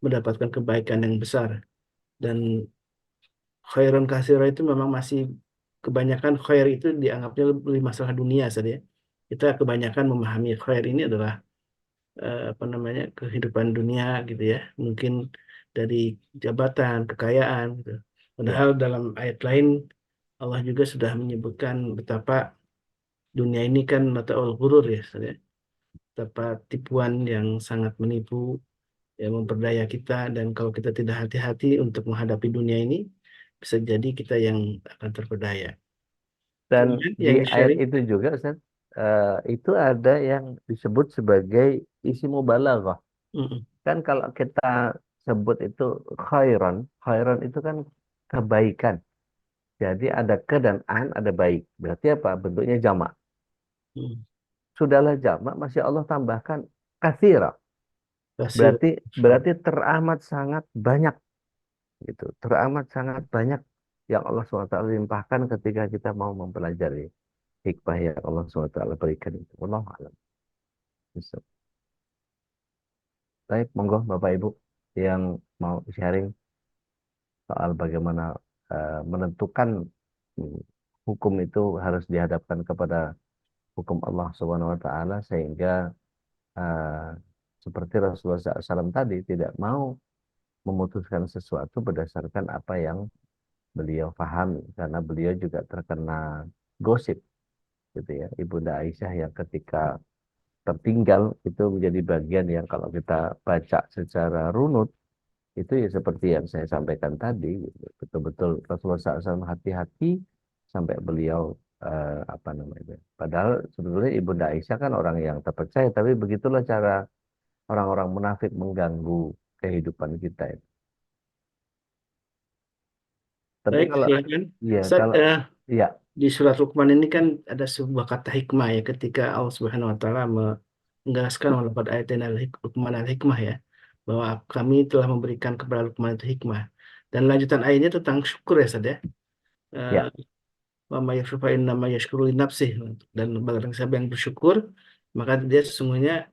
Speaker 1: mendapatkan kebaikan yang besar. Dan khairan katsira itu memang masih kebanyakan khair itu dianggapnya lebih masalah dunia saja. Kita kebanyakan memahami khair ini adalah kehidupan dunia gitu ya. Mungkin dari jabatan, kekayaan gitu. Padahal dalam ayat lain Allah juga sudah menyebutkan betapa dunia ini kan mataul ghurur ya, Ustaz ya. Betapa tipuan yang sangat menipu, yang memperdaya kita, dan kalau kita tidak hati-hati untuk menghadapi dunia ini, bisa jadi kita yang akan terperdaya.
Speaker 2: Dan
Speaker 1: Kemudian
Speaker 2: di
Speaker 1: yang
Speaker 2: ayat
Speaker 1: sharing,
Speaker 2: itu juga, Ustaz, itu ada yang disebut sebagai isi mubalaghah. Kan kalau kita sebut itu khairan itu kan kebaikan. Jadi ada ke dan an, ada baik. Berarti apa? Bentuknya jamak. Sudahlah jamak, masih Allah tambahkan katsira.
Speaker 1: kasih.
Speaker 2: Berarti teramat sangat banyak gitu. Teramat sangat banyak yang Allah SWT limpahkan ketika kita mau mempelajari hikmah yang Allah SWT berikan itu. Wallahu a'lam. Bisa. Baik, monggo Bapak Ibu yang mau sharing soal bagaimana menentukan hmm, hukum itu harus dihadapkan kepada hukum Allah Subhanahu wa taala sehingga eh, seperti Rasulullah SAW tadi tidak mau memutuskan sesuatu berdasarkan apa yang beliau pahami karena beliau juga terkena gosip gitu ya. Ibunda Aisyah yang ketika tertinggal itu menjadi bagian yang kalau kita baca secara runut itu ya seperti yang saya sampaikan tadi gitu. Betul-betul Rasulullah SAW hati-hati sampai beliau apa namanya. Padahal sebetulnya Ibunda Aisyah kan orang yang terpercaya, tapi begitulah cara orang-orang munafik mengganggu kehidupan kita itu. Tapi
Speaker 1: Baik,
Speaker 2: kalau
Speaker 1: silakan.
Speaker 2: ya
Speaker 1: Ustaz,
Speaker 2: kalau ya
Speaker 1: di surat Luqman ini kan ada sebuah kata hikmah ya ketika Allah Subhanahu wa taala menggaskan laqad atayna Luqman al-hikmah ya, bahwa kami telah memberikan kepada Luqman itu hikmah. Dan lanjutan ayatnya tentang syukur ya Ustaz ya. Eh,
Speaker 2: ya
Speaker 1: Wa may yashkur fa innama yashkuru li nafsih. Dan barang siapa yang bersyukur, maka dia sesungguhnya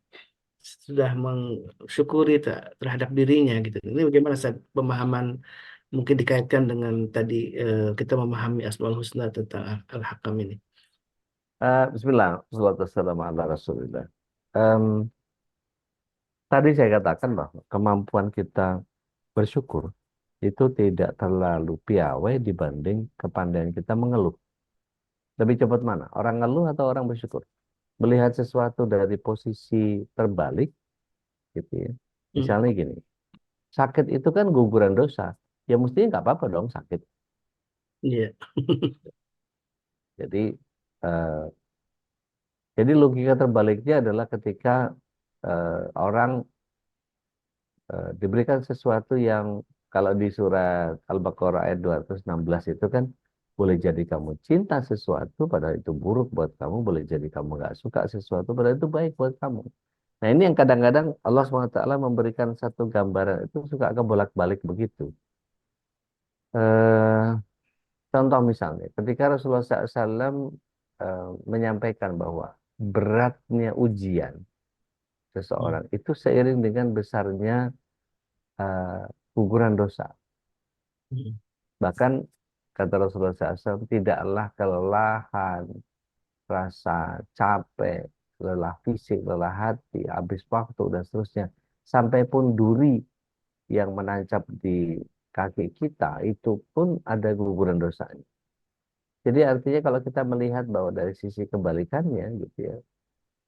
Speaker 1: sudah mensyukuri terhadap dirinya gitu. Ini bagaimana Ustaz, pemahaman mungkin dikaitkan dengan tadi kita memahami Asmaul Husna tentang Al-Hakam ini.
Speaker 2: Bismillah, wassalatu wassalamu ala Rasulillah. Em, Tadi saya katakan bahwa kemampuan kita bersyukur itu tidak terlalu piawai dibanding kepandaian kita mengeluh. Lebih cepat mana? Orang ngeluh atau orang bersyukur? Melihat sesuatu dari posisi terbalik, gitu ya.
Speaker 1: Hmm,
Speaker 2: Misalnya gini, sakit itu kan guguran dosa. Ya mestinya nggak apa-apa dong sakit.
Speaker 1: iya.
Speaker 2: Jadi, eh, jadi logika terbaliknya adalah ketika orang diberikan sesuatu yang kalau di surat Al-Baqarah ayat 216 itu kan boleh jadi kamu cinta sesuatu padahal itu buruk buat kamu, boleh jadi kamu nggak suka sesuatu padahal itu baik buat kamu. Nah ini yang kadang-kadang Allah SWT memberikan satu gambaran itu suka kebolak-balik begitu. Eh, Contoh misalnya, ketika Rasulullah SAW menyampaikan bahwa beratnya ujian
Speaker 1: Hmm,
Speaker 2: seseorang itu seiring dengan besarnya guguran dosa.
Speaker 1: hmm,
Speaker 2: Bahkan kata Rasulullah SAW, tidaklah kelelahan, rasa capek, lelah fisik, lelah hati, habis waktu, dan seterusnya. Sampai pun duri yang menancap di kaki kita, itu pun ada guguran dosanya. Jadi artinya kalau kita melihat bahwa dari sisi kebalikannya gitu ya,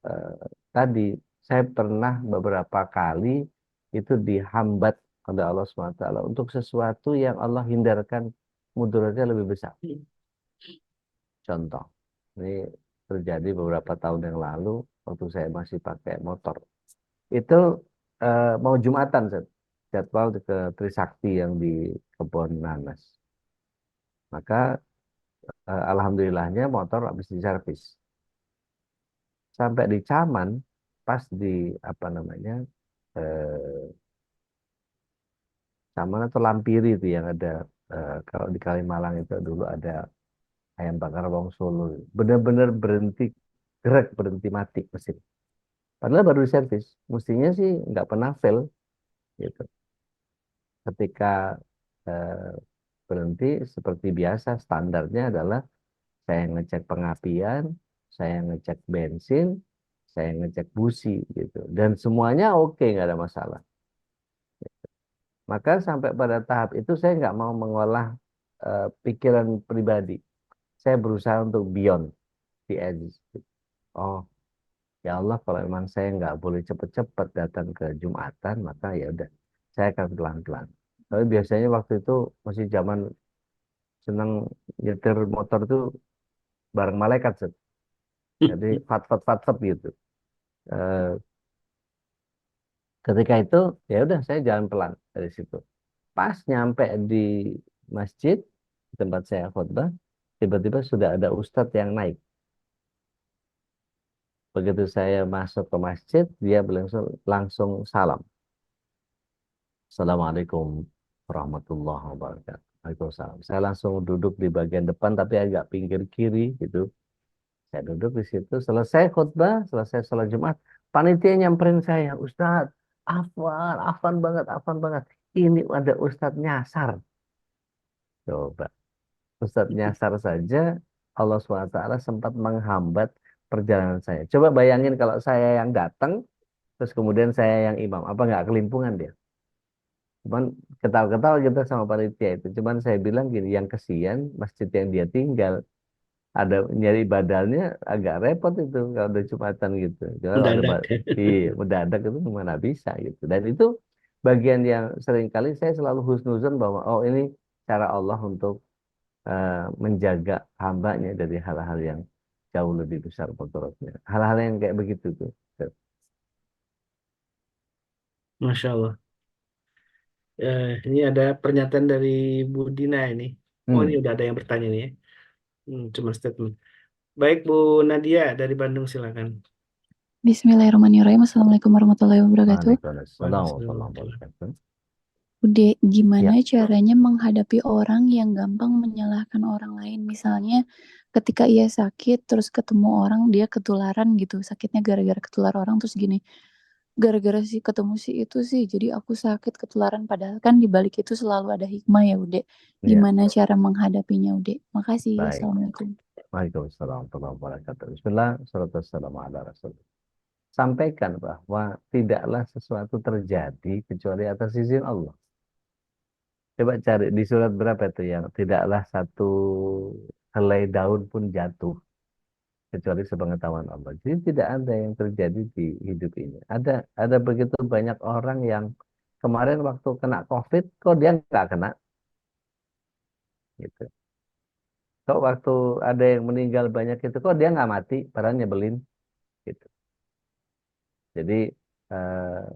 Speaker 2: eh, tadi saya pernah beberapa kali itu dihambat oleh Allah SWT untuk sesuatu yang Allah hindarkan mudaratnya lebih besar.
Speaker 1: hmm,
Speaker 2: Contoh, ini terjadi beberapa tahun yang lalu waktu saya masih pakai motor. Itu mau Jumatan, Zat. Jadwal ke Trisakti yang di Kebon Nanas. Maka alhamdulillahnya motor habis diservis. Sampai di Caman, pas di apa namanya, eh, Caman atau Lampiri itu yang ada kalau di Kalimalang itu dulu ada ayam bakar Wong Solo. Benar-benar berhenti, gerak berhenti mati mesin. Padahal baru diservis. Mestinya sih nggak pernah fail gitu. Ketika eh, berhenti seperti biasa standarnya adalah saya ngecek pengapian, saya ngecek bensin, saya ngecek busi gitu. Dan semuanya oke nggak ada masalah. Maka sampai pada tahap itu saya nggak mau mengolah pikiran pribadi. Saya berusaha untuk beyond the edges. Oh, ya Allah, kalau memang saya nggak boleh cepet-cepet datang ke Jumatan, maka ya udah, saya akan pelan-pelan. Tapi biasanya waktu itu masih zaman senang nyetir motor tuh bareng malaikat, Set. Jadi fat fat fat fat gitu. Eh, Ketika itu ya udah saya jalan pelan dari situ. Pas nyampe di masjid di tempat saya khutbah, tiba-tiba sudah ada ustadz yang naik. Begitu saya masuk ke masjid, dia langsung salam. Assalamualaikum warahmatullahi wabarakatuh. Waalaikumsalam. Saya langsung duduk di bagian depan tapi agak pinggir kiri gitu. Saya duduk di situ, selesai khutbah, selesai sholat Jumat, panitia nyamperin saya, Ustadz, afan banget. Ini ada Ustadz nyasar. Coba, Ustadz nyasar saja, Allah SWT sempat menghambat perjalanan saya. Coba bayangin kalau saya yang datang, terus kemudian saya yang imam, apa nggak kelimpungan dia? Cuman ketawa-ketawa kita sama panitia itu. Cuman saya bilang gini, yang kesian masjid yang dia tinggal ada nyari badalnya agak repot itu kalau udah Jumatan gitu. Kalau ada
Speaker 1: Mendadak.
Speaker 2: iya, mendadak itu mana bisa gitu. Dan itu bagian yang sering kali saya selalu husnuzon bahwa oh ini cara Allah untuk menjaga hambanya dari hal-hal yang jauh lebih besar mudaratnya. Hal-hal yang kayak begitu tuh.
Speaker 1: Masya Allah. Ini ada pernyataan dari Bu Dina ini. Oh, ini
Speaker 2: Hmm.
Speaker 1: udah ada yang bertanya nih ya. Cuma statement. Baik, Bu Nadia dari Bandung, silakan.
Speaker 3: Bismillahirrahmanirrahim. Assalamualaikum warahmatullahi wabarakatuh.
Speaker 2: Waalaikumsalam warahmatullahi
Speaker 1: Waalaikumsalam.
Speaker 2: wabarakatuh.
Speaker 3: Udah, gimana
Speaker 2: Ya.
Speaker 3: caranya menghadapi orang yang gampang menyalahkan orang lain? Misalnya ketika ia sakit, terus ketemu orang, dia ketularan gitu. Sakitnya gara-gara ketular orang, terus gini. Gara-gara sih ketemu si itu sih, jadi aku sakit ketularan. Padahal kan di balik itu selalu ada hikmah ya, Ude.
Speaker 2: Ya,
Speaker 3: Gimana cara menghadapinya, Ude? Makasih.
Speaker 2: baik.
Speaker 3: Assalamualaikum.
Speaker 2: Waalaikumsalam warahmatullahi wabarakatuh. Bismillah, salatu wassalamu ala Rasulullah. Sampaikan bahwa tidaklah sesuatu terjadi kecuali atas izin Allah. Coba cari di surat berapa itu yang tidaklah satu helai daun pun jatuh kecuali sepengetahuan Allah. Jadi tidak ada yang terjadi di hidup ini. Ada begitu banyak orang yang kemarin waktu kena COVID, kok dia nggak kena, gitu. Kok waktu ada yang meninggal banyak itu, kok dia nggak mati, padahal nyebelin, gitu. Jadi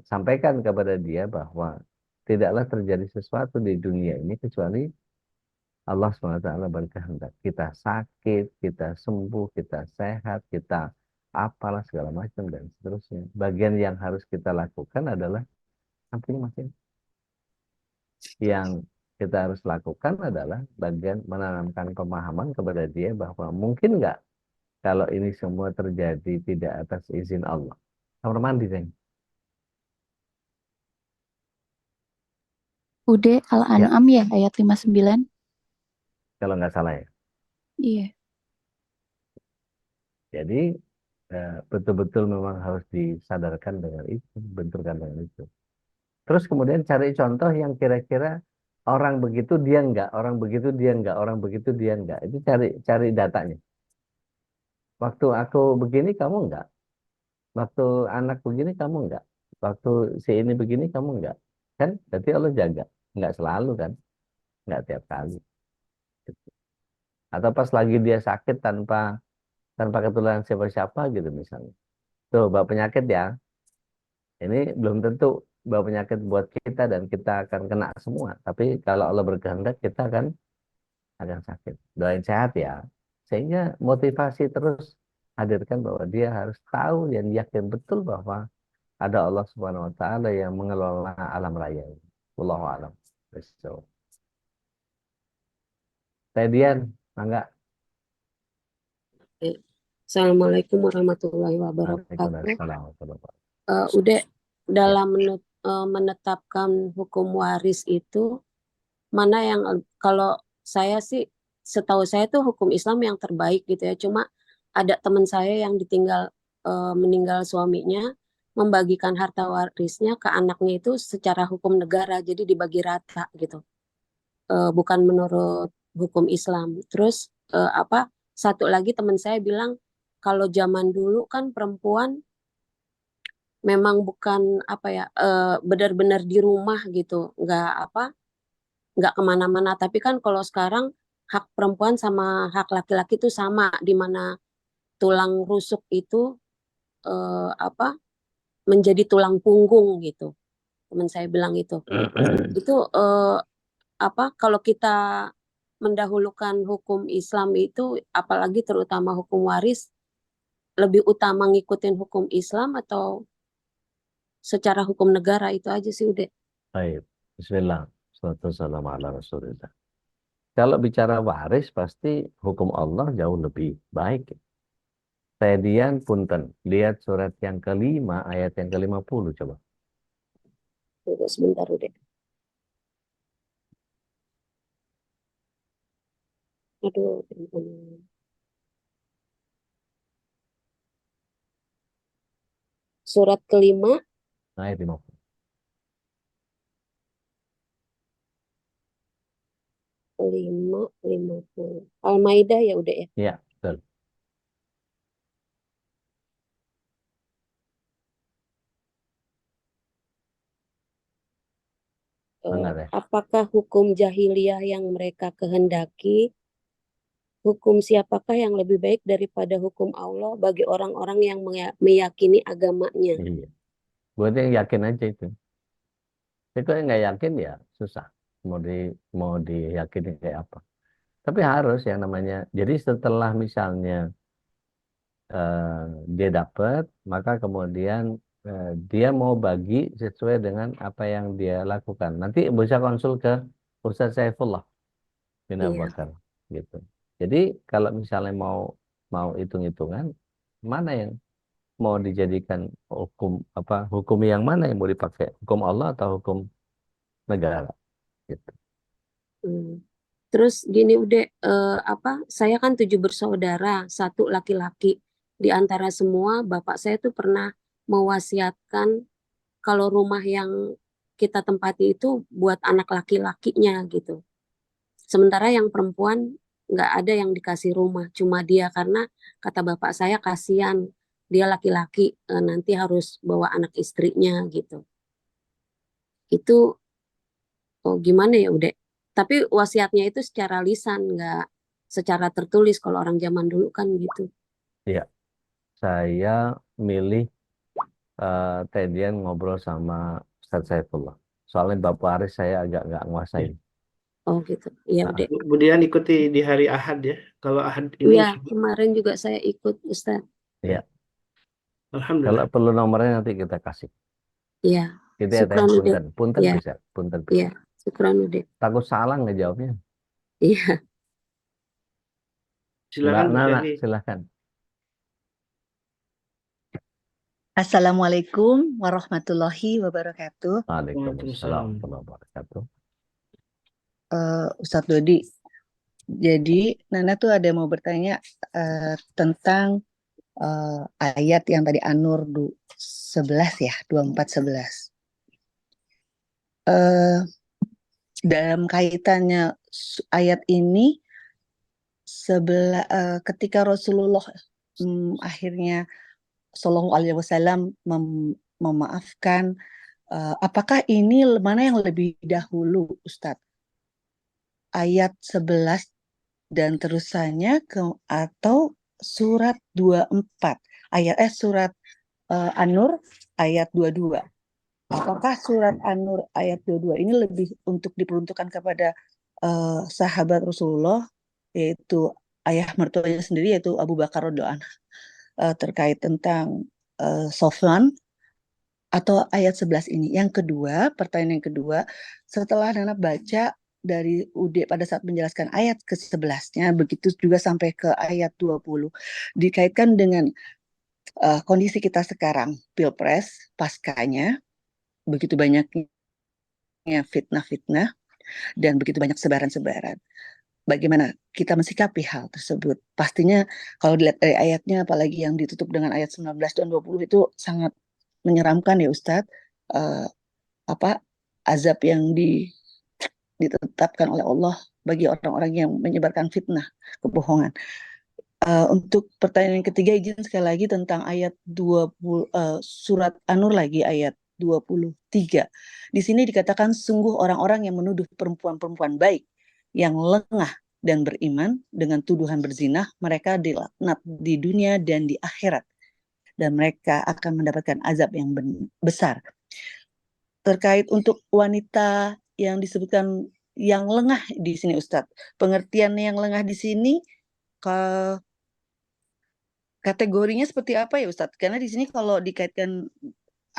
Speaker 2: sampaikan kepada dia bahwa tidaklah terjadi sesuatu di dunia ini kecuali Allah SWT berkehendak. Kita sakit, kita sembuh, kita sehat, kita apalah segala macam dan seterusnya. Bagian yang harus kita lakukan adalah samping masing. Yang kita harus lakukan adalah bagian menanamkan pemahaman kepada dia bahwa mungkin nggak kalau ini semua terjadi tidak atas izin Allah. Kamar mandi, Zeng.
Speaker 3: Ude
Speaker 2: Ya,
Speaker 3: Al-An'am ya, ayat 59.
Speaker 2: kalau nggak salah ya.
Speaker 3: Iya.
Speaker 2: Jadi betul-betul memang harus disadarkan dengan itu, benturkan dengan itu. Terus kemudian cari contoh yang kira-kira orang begitu dia enggak, orang begitu dia enggak, orang begitu dia enggak. Itu cari datanya. Waktu aku begini kamu enggak, waktu anak begini kamu enggak, waktu si ini begini kamu enggak. Kan berarti Allah jaga. Enggak selalu kan, enggak tiap kali. Atau pas lagi dia sakit tanpa tanpa ketularan siapa-siapa gitu misalnya. Tuh, bawa penyakit ya. Ini belum tentu bawa penyakit buat kita dan kita akan kena semua. Tapi kalau Allah berkehendak kita akan sakit. Doain sehat ya. Sehingga motivasi terus hadirkan bahwa dia harus tahu dan yakin betul bahwa ada Allah Subhanahu wa taala yang mengelola alam raya ini. Wallahu a'lam. So, Tedian, mangga.
Speaker 5: Assalamualaikum warahmatullahi wabarakatuh.
Speaker 2: Waalaikumsalam warahmatullahi wabarakatuh.
Speaker 5: Udah
Speaker 2: Ya.
Speaker 5: dalam menetapkan hukum waris itu mana yang kalau saya sih setahu saya tuh hukum Islam yang terbaik gitu ya. Cuma ada teman saya yang meninggal suaminya membagikan harta warisnya ke anaknya itu secara hukum negara jadi dibagi rata gitu. Bukan menurut hukum Islam. Terus satu lagi teman saya bilang kalau zaman dulu kan perempuan memang bukan benar-benar di rumah gitu, nggak kemana-mana. Tapi kan kalau sekarang hak perempuan sama hak laki-laki itu sama, di mana tulang rusuk itu eh, apa menjadi tulang punggung gitu. Teman saya bilang itu kalau kita mendahulukan hukum Islam itu, apalagi terutama hukum waris, lebih utama ngikutin hukum Islam atau secara hukum negara itu aja sih udah.
Speaker 2: Baik. Bismillah. Salatu wassalamu ala Rasulillah. Kalau bicara waris pasti hukum Allah jauh lebih baik. Tedian punten. Lihat surat yang kelima ayat yang ke-50 coba.
Speaker 5: Tunggu sebentar udah. Aduh, surat kelima,
Speaker 2: Ayat 50.
Speaker 5: kelima, 50. Al-Maidah ya udah ya.
Speaker 2: Iya, betul. Benar ya.
Speaker 5: Apakah hukum jahiliyah yang mereka kehendaki, hukum siapakah yang lebih baik daripada hukum Allah bagi orang-orang yang meyakini agamanya?
Speaker 2: Iya. Buat yang yakin aja itu. Tapi kalau yang nggak yakin ya susah. Mau diyakini kayak apa. Tapi harus yang namanya. Jadi setelah misalnya dia dapat, maka kemudian dia mau bagi sesuai dengan apa yang dia lakukan. Nanti bisa konsul ke Ustaz Saifullah bin Abu
Speaker 5: Iya.
Speaker 2: Bakar gitu. Jadi kalau misalnya mau mau hitung-hitungan, mana yang mau dijadikan hukum yang mana yang mau dipakai? Hukum Allah atau hukum negara? Gitu.
Speaker 5: Hmm. Terus gini udah saya kan 7 bersaudara, 1 laki-laki. Di antara semua bapak saya tuh pernah mewasiatkan kalau rumah yang kita tempati itu buat anak laki-lakinya gitu. Sementara yang perempuan nggak ada yang dikasih rumah, cuma dia karena kata bapak saya kasihan dia laki-laki nanti harus bawa anak istrinya gitu. Itu gimana ya udah. Tapi wasiatnya itu secara lisan, nggak secara tertulis kalau orang zaman dulu kan gitu.
Speaker 2: Iya, saya milih tadian ngobrol sama Ustaz Saifullah. Soalnya Bapak Aris saya agak nggak nguasain.
Speaker 5: Oh gitu. Iya
Speaker 2: Nah,
Speaker 5: udah.
Speaker 1: Bu Dian ikuti di hari Ahad ya. Kalau Ahad ini
Speaker 5: Iya, kemarin juga saya ikut Ustaz.
Speaker 2: iya. Kalau
Speaker 1: Alhamdulillah.
Speaker 2: perlu nomornya nanti kita kasih.
Speaker 5: Iya.
Speaker 2: Kita ada
Speaker 5: Syukran udah.
Speaker 2: punten, punten
Speaker 5: Iya,
Speaker 2: bisa, punten bisa.
Speaker 5: iya. Syukran udah.
Speaker 2: Takut salah ngejawabnya.
Speaker 5: Iya.
Speaker 2: Mbak
Speaker 1: Silakan Bu
Speaker 2: Nana,
Speaker 1: Devi.
Speaker 2: silahkan.
Speaker 6: Assalamualaikum warahmatullahi wabarakatuh.
Speaker 2: Waalaikumsalam
Speaker 1: Waalaikumsalam.
Speaker 2: warahmatullahi wabarakatuh.
Speaker 6: Ustadz Dodi, jadi Nana tuh ada mau bertanya tentang ayat yang tadi An-Nur 11 ya, 24-11. Dalam kaitannya ayat ini ketika Rasulullah akhirnya Shallallahu Alaihi Wasallam memaafkan, apakah ini mana yang lebih dahulu, Ustadz? Ayat 11 dan terusannya atau surat 24 surat An-Nur ayat 22. Apakah surat An-Nur ayat 22 ini lebih untuk diperuntukkan kepada sahabat Rasulullah, yaitu ayah mertuanya sendiri, yaitu Abu Bakar radhiyallahu anhu, terkait tentang Sofwan, atau ayat 11 ini? Yang kedua, pertanyaan yang kedua, setelah Nana baca dari UD pada saat menjelaskan ayat ke-11-nya, begitu juga sampai ke ayat 20, dikaitkan dengan kondisi kita sekarang, Pilpres, paskanya, begitu banyaknya fitnah-fitnah, dan begitu banyak sebaran-sebaran. Bagaimana kita mensikapi hal tersebut? Pastinya kalau dilihat dari ayatnya, apalagi yang ditutup dengan ayat 19 dan 20, itu sangat menyeramkan ya Ustadz. Azab yang ditetapkan oleh Allah bagi orang-orang yang menyebarkan fitnah, kebohongan. Untuk pertanyaan yang ketiga, izin sekali lagi tentang ayat 20, surat An-Nur lagi ayat 23. Di sini dikatakan sungguh orang-orang yang menuduh perempuan-perempuan baik yang lengah dan beriman dengan tuduhan berzinah, mereka dilaknat di dunia dan di akhirat, dan mereka akan mendapatkan azab yang besar. Terkait untuk wanita yang disebutkan yang lengah di sini, Ustadz, pengertian yang lengah di sini kategorinya seperti apa ya Ustadz? Karena di sini kalau dikaitkan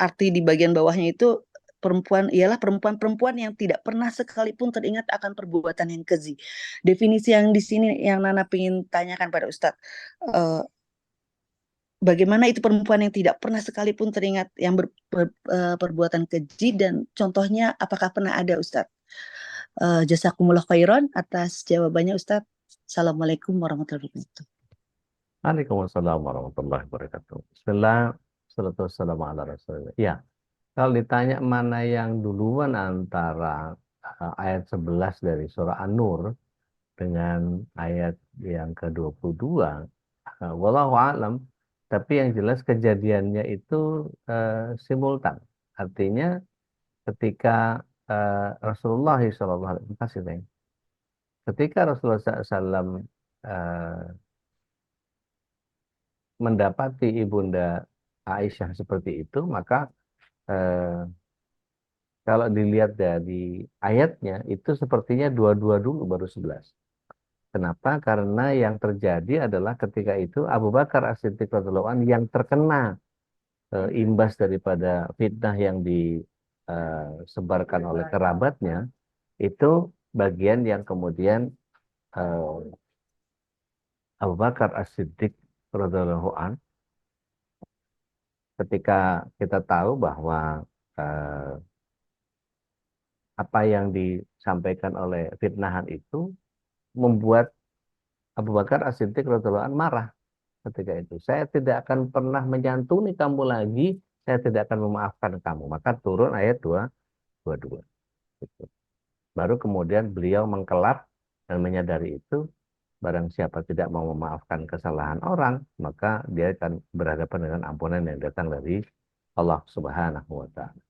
Speaker 6: arti di bagian bawahnya itu perempuan ialah perempuan-perempuan yang tidak pernah sekalipun teringat akan perbuatan yang keji. Definisi yang di sini yang Nana ingin tanyakan pada Ustadz, eh, bagaimana itu perempuan yang tidak pernah sekalipun teringat yang perbuatan keji, dan contohnya apakah pernah ada Ustadz? Jazakumullah khairan atas jawabannya Ustadz. Assalamualaikum warahmatullahi wabarakatuh.
Speaker 2: Waalaikumsalam warahmatullahi wabarakatuh. Bismillah, salatu wassalamu ala rasulillah. Ya, kalau ditanya mana yang duluan antara ayat 11 dari surah An-Nur dengan ayat yang ke-22, wallahu alam, tapi yang jelas kejadiannya itu simultan. Artinya ketika Rasulullah SAW, ketika Rasulullah SAW mendapati ibunda Aisyah seperti itu, maka kalau dilihat dari ayatnya itu sepertinya dua-dua dulu baru 11. Kenapa? Karena yang terjadi adalah ketika itu Abu Bakar As-Siddiq radhiyallahu anhu yang terkena imbas daripada fitnah yang disebarkan oleh kerabatnya, itu bagian yang kemudian Abu Bakar As-Siddiq radhiyallahu anhu, ketika kita tahu bahwa apa yang disampaikan oleh fitnahan itu membuat Abu Bakar As-Siddiq radhiyallahu anhu marah ketika itu. Saya tidak akan pernah menyantuni kamu lagi, saya tidak akan memaafkan kamu. Maka turun ayat 22. Gitu. Baru kemudian beliau mengkelap dan menyadari itu, barang siapa tidak mau memaafkan kesalahan orang, maka dia akan berhadapan dengan ampunan yang datang dari Allah Subhanahu wa Ta'ala.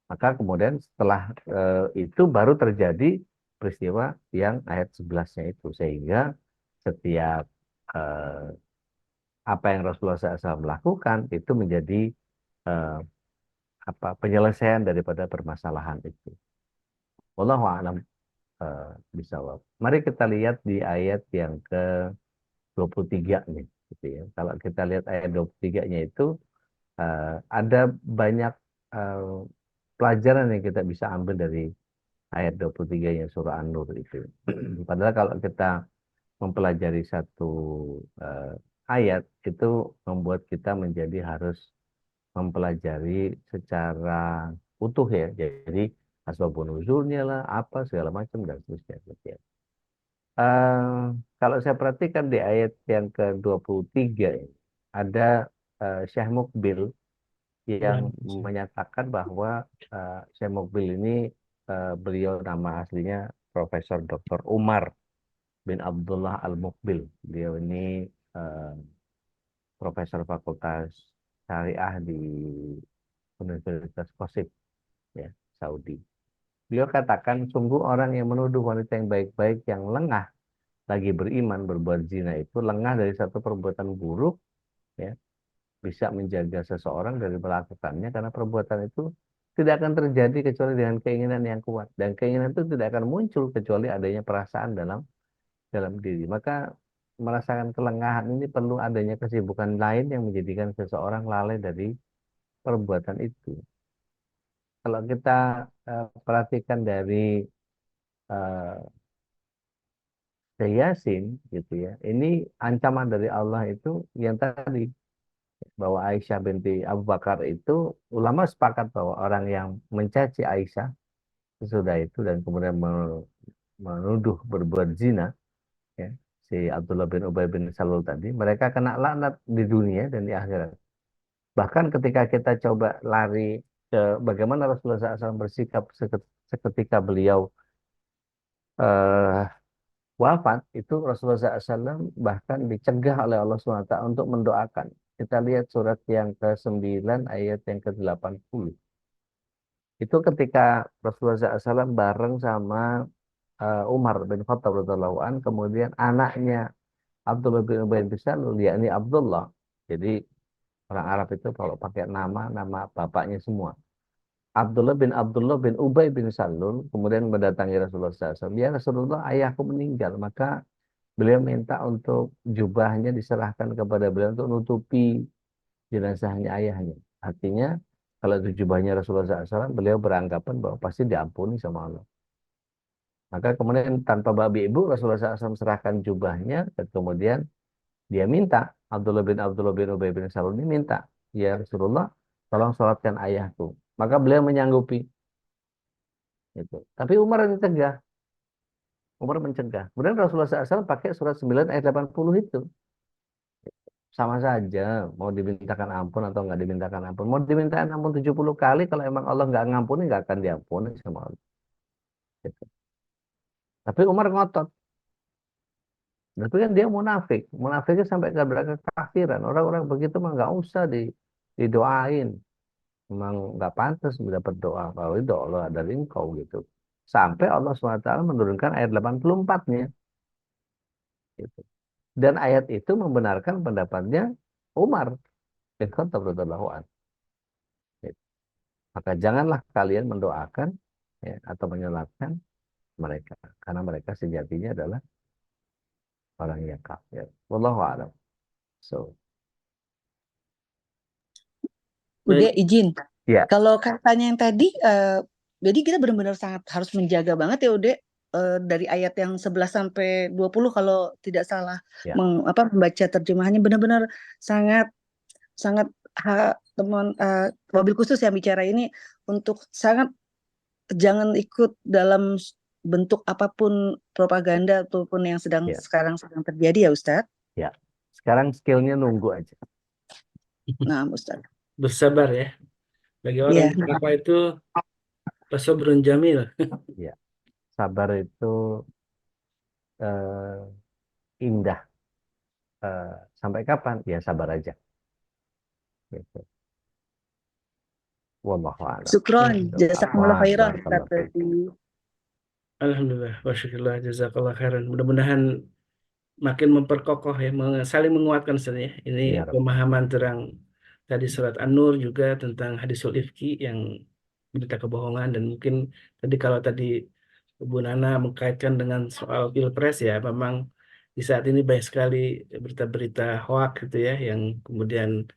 Speaker 2: Maka kemudian setelah itu baru terjadi peristiwa yang ayat 11-nya itu, sehingga setiap apa yang Rasulullah SAW lakukan itu menjadi penyelesaian daripada permasalahan itu. Wallahu a'lam bishawab. Mari kita lihat di ayat yang ke-23 nih, gitu ya. Kalau kita lihat ayat 23-nya itu ada banyak pelajaran yang kita bisa ambil dari ayat 23-nya surah An-Nur itu. Padahal kalau kita mempelajari satu ayat itu membuat kita menjadi harus mempelajari secara utuh ya. Jadi asbabun nuzulnya lah, apa segala macam dan seterusnya. Kalau saya perhatikan di ayat yang ke-23 ini, ada Syekh Mukbil yang menyatakan bahwa Syekh Mukbil ini beliau nama aslinya Profesor Dr. Umar bin Abdullah Al-Mukbil. Beliau ini Profesor Fakultas Syariah di Universitas Qusib, ya, Saudi. Beliau katakan, sungguh orang yang menuduh wanita yang baik-baik yang lengah lagi beriman berbuat zina itu lengah dari satu perbuatan buruk, ya, bisa menjaga seseorang dari melakukannya, karena perbuatan itu tidak akan terjadi kecuali dengan keinginan yang kuat, dan keinginan itu tidak akan muncul kecuali adanya perasaan dalam diri. Maka merasakan kelengahan ini perlu adanya kesibukan lain yang menjadikan seseorang lalai dari perbuatan itu. Kalau kita perhatikan dari Yasin gitu ya, ini ancaman dari Allah itu yang tadi, bahwa Aisyah binti Abu Bakar itu, ulama sepakat bahwa orang yang mencaci Aisyah sesudah itu dan kemudian menuduh berbuat zina, ya, si Abdullah bin Ubay bin Salul tadi, mereka kena laknat di dunia dan di akhirat. Bahkan ketika kita coba lari ke bagaimana Rasulullah SAW bersikap seketika beliau wafat, itu Rasulullah SAW bahkan dicegah oleh Allah SWT untuk mendoakan. Kita lihat surat yang ke-9 ayat yang ke-80. Itu ketika Rasulullah SAW bareng sama Umar bin Khattab radhiyallahu an, kemudian anaknya Abdullah bin Ubay bin Salul, yakni Abdullah. Jadi orang Arab itu kalau pakai nama bapaknya semua. Abdullah bin Ubay bin Salul kemudian mendatangi Rasulullah SAW. Ya Rasulullah, ayahku meninggal. Maka beliau minta untuk jubahnya diserahkan kepada beliau untuk nutupi jenazahnya ayahnya. Artinya kalau itu jubahnya Rasulullah SAW, beliau beranggapan bahwa pasti diampuni sama Allah. Maka kemudian tanpa babi ibu Rasulullah SAW serahkan jubahnya, dan kemudian dia minta, Abdullah bin Ubay bin Salul ini minta, ya Rasulullah, tolong sholatkan ayahku. Maka beliau menyanggupi. Gitu. Tapi Umar dicegah. Umar mencegah. Kemudian Rasulullah SAW pakai surat 9 ayat 80 itu. Sama saja, mau dimintakan ampun atau nggak dimintakan ampun. Mau dimintakan ampun 70 kali, kalau emang Allah nggak ngampuni, nggak akan diampuni sama Allah. Gitu. Tapi Umar ngotot. Tapi kan dia munafik. Munafiknya sampai ke kekafiran. Orang-orang begitu mah nggak usah didoain. Memang nggak pantas mendapat doa. Kalau itu Allah dari engkau gitu. Sampai Allah SWT menurunkan ayat 84-nya. Gitu. Dan ayat itu membenarkan pendapatnya Umar bin Khattab radhiyallahu anhu. Gitu. Maka janganlah kalian mendoakan ya, atau menyolatkan mereka. Karena mereka sejatinya adalah orang yang kafir. Wallahu a'lam. So,
Speaker 6: Udah
Speaker 1: Baik,
Speaker 6: izin.
Speaker 2: ya,
Speaker 6: Kalau katanya yang tadi, jadi kita benar-benar sangat harus menjaga banget ya Ude, dari ayat yang 11 sampai 20 kalau tidak salah
Speaker 2: ya,
Speaker 6: membaca terjemahannya benar-benar sangat sangat teman wabil khusus yang bicara ini untuk sangat jangan ikut dalam bentuk apapun propaganda ataupun yang
Speaker 2: ya,
Speaker 6: sekarang terjadi ya Ustadz.
Speaker 2: ya. Sekarang skillnya nunggu aja.
Speaker 6: Nah, Ustadz.
Speaker 1: bersabar ya. Bagi orang
Speaker 6: Iya.
Speaker 1: yang apa itu fasabrun jamil.
Speaker 2: Ya, sabar itu eh, indah. Sampai kapan? Ya sabar aja. Gitu. Wallahu a'lam.
Speaker 6: Syukron, jazakumullah
Speaker 2: Afwan,
Speaker 6: khairan
Speaker 2: barakallahu
Speaker 6: Ustadz.
Speaker 2: fiik.
Speaker 1: Alhamdulillah, wa syukurlah, jazakallah khairan. Mudah-mudahan makin memperkokoh ya, saling menguatkan sebenarnya. Ini
Speaker 2: Ya Rabb.
Speaker 1: pemahaman terang tadi surat An-Nur juga tentang hadisul ifki yang berita kebohongan, dan mungkin tadi kalau tadi Bu Nana mengkaitkan dengan soal pilpres ya, memang di saat ini banyak sekali berita-berita hoak gitu ya, yang kemudian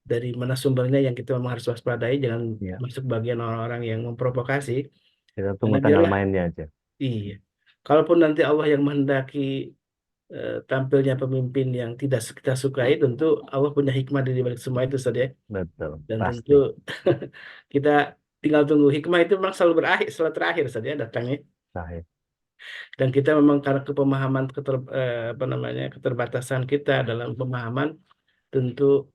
Speaker 1: dari mana sumbernya yang kita memang harus waspadai, jangan
Speaker 2: Ya,
Speaker 1: masuk bagian orang-orang yang memprovokasi.
Speaker 2: kita
Speaker 1: Karena
Speaker 2: tunggu tanggal
Speaker 1: biarlah,
Speaker 2: mainnya aja.
Speaker 1: iya, kalaupun nanti Allah yang menghendaki tampilnya pemimpin yang tidak kita sukai, tentu Allah punya hikmah di balik semua itu saja.
Speaker 2: Betul,
Speaker 1: Dan tentu
Speaker 2: pasti.
Speaker 1: kita tinggal tunggu. Hikmah itu memang selalu berakhir, selalu terakhir saja datangnya.
Speaker 2: Sahih.
Speaker 1: Dan kita memang karena kepemahaman apa namanya, keterbatasan kita dalam pemahaman, tentu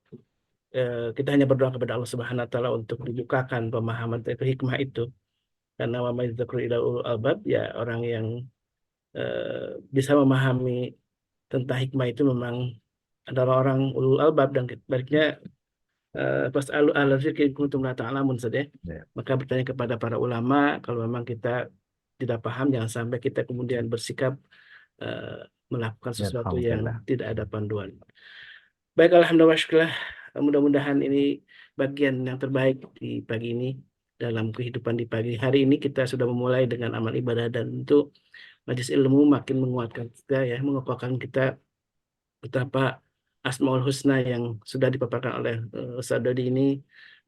Speaker 1: kita hanya berdoa kepada Allah Subhanahu wa taala untuk dibukakan pemahaman itu, hikmah itu. Karena wa may yadhkur ila ulul albab, ya orang yang bisa memahami tentang hikmah itu memang adalah orang ulul albab, dan baliknya fas'alu ahla dzikri in kuntum la ta'lamun saja.
Speaker 2: Ya,
Speaker 1: Maka bertanya kepada para ulama kalau memang kita tidak paham, jangan sampai kita kemudian bersikap eh, melakukan sesuatu yang
Speaker 2: alhamdulillah.
Speaker 1: tidak ada panduan. Baik, alhamdulillah, syukurlah. Mudah-mudahan ini bagian yang terbaik di pagi ini. Dalam kehidupan di pagi hari ini kita sudah memulai dengan amal ibadah, dan untuk majelis ilmu makin menguatkan kita ya, mengokohkan kita betapa Asmaul Husna yang sudah dipaparkan oleh Ustaz Dodi ini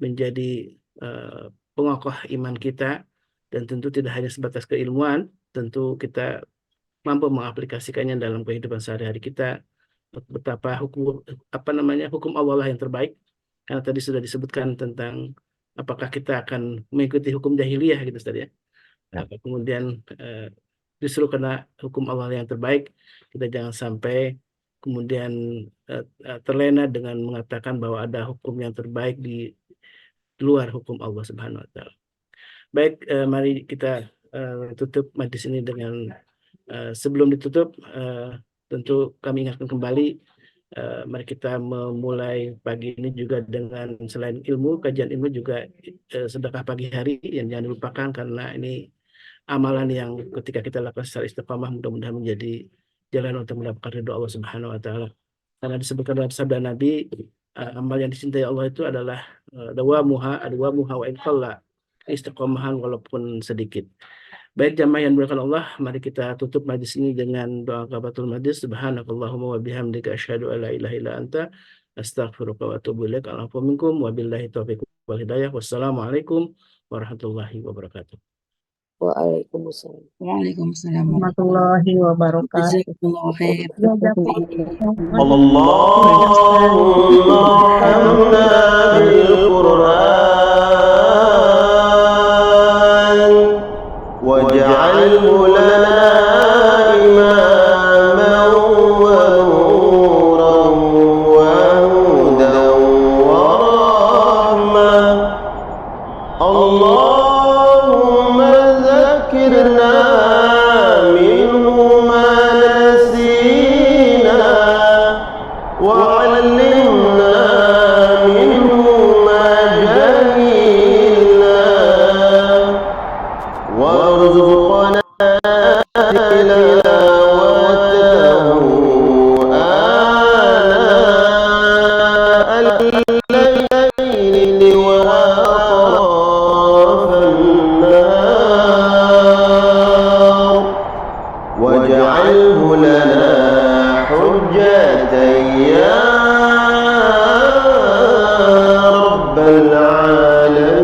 Speaker 1: menjadi eh, pengokoh iman kita, dan tentu tidak hanya sebatas keilmuan, tentu kita mampu mengaplikasikannya dalam kehidupan sehari-hari kita. Betapa hukum apa namanya, hukum Allah lah yang terbaik, karena tadi sudah disebutkan tentang apakah kita akan mengikuti hukum jahiliyah gitu tadi ya.
Speaker 2: Ya,
Speaker 1: Apa kemudian justru karena hukum Allah yang terbaik, kita jangan sampai kemudian terlena dengan mengatakan bahwa ada hukum yang terbaik di luar hukum Allah Subhanahu wa taala. Baik, mari kita tutup majlis ini dengan sebelum ditutup, tentu kami ingatkan kembali, mari kita memulai pagi ini juga dengan selain ilmu, kajian ilmu juga sedekah pagi hari yang jangan dilupakan, karena ini amalan yang ketika kita lakukan secara istiqamah mudah-mudahan menjadi jalan untuk mendapatkan ridho Allah Subhanahu wa taala. Karena disebutkan dalam sabda Nabi, amal yang dicintai Allah itu adalah dawamuha wa in qalla, istiqomahan walaupun sedikit. Baik jamaah yang dimuliakan Allah, mari kita tutup majlis ini dengan doa kafaratul majlis. Subhanakallahumma wa bihamdika asyhadu an la ilaha illa anta astaghfiruka wa atubu ilaik. Alhamdulillah, wabillahi taufiq. wal hidayah. Wassalamualaikum warahmatullahi wabarakatuh.
Speaker 5: Waalaikumsalam.
Speaker 4: Waalaikumsalam
Speaker 6: warahmatullahi wabarakatuh.
Speaker 4: Jazakumullah khair.
Speaker 7: اللهم ارحمنا بالقرآن واجعله لنا إماما ونورا وهدى ورحمة. اللهم ذكرنا منه ما نسينا وعلمنا منه ما جهلنا وارزقنا تلاوته آناء الليل وأطراف النهار واجعله لنا حجة يا رب العالمين.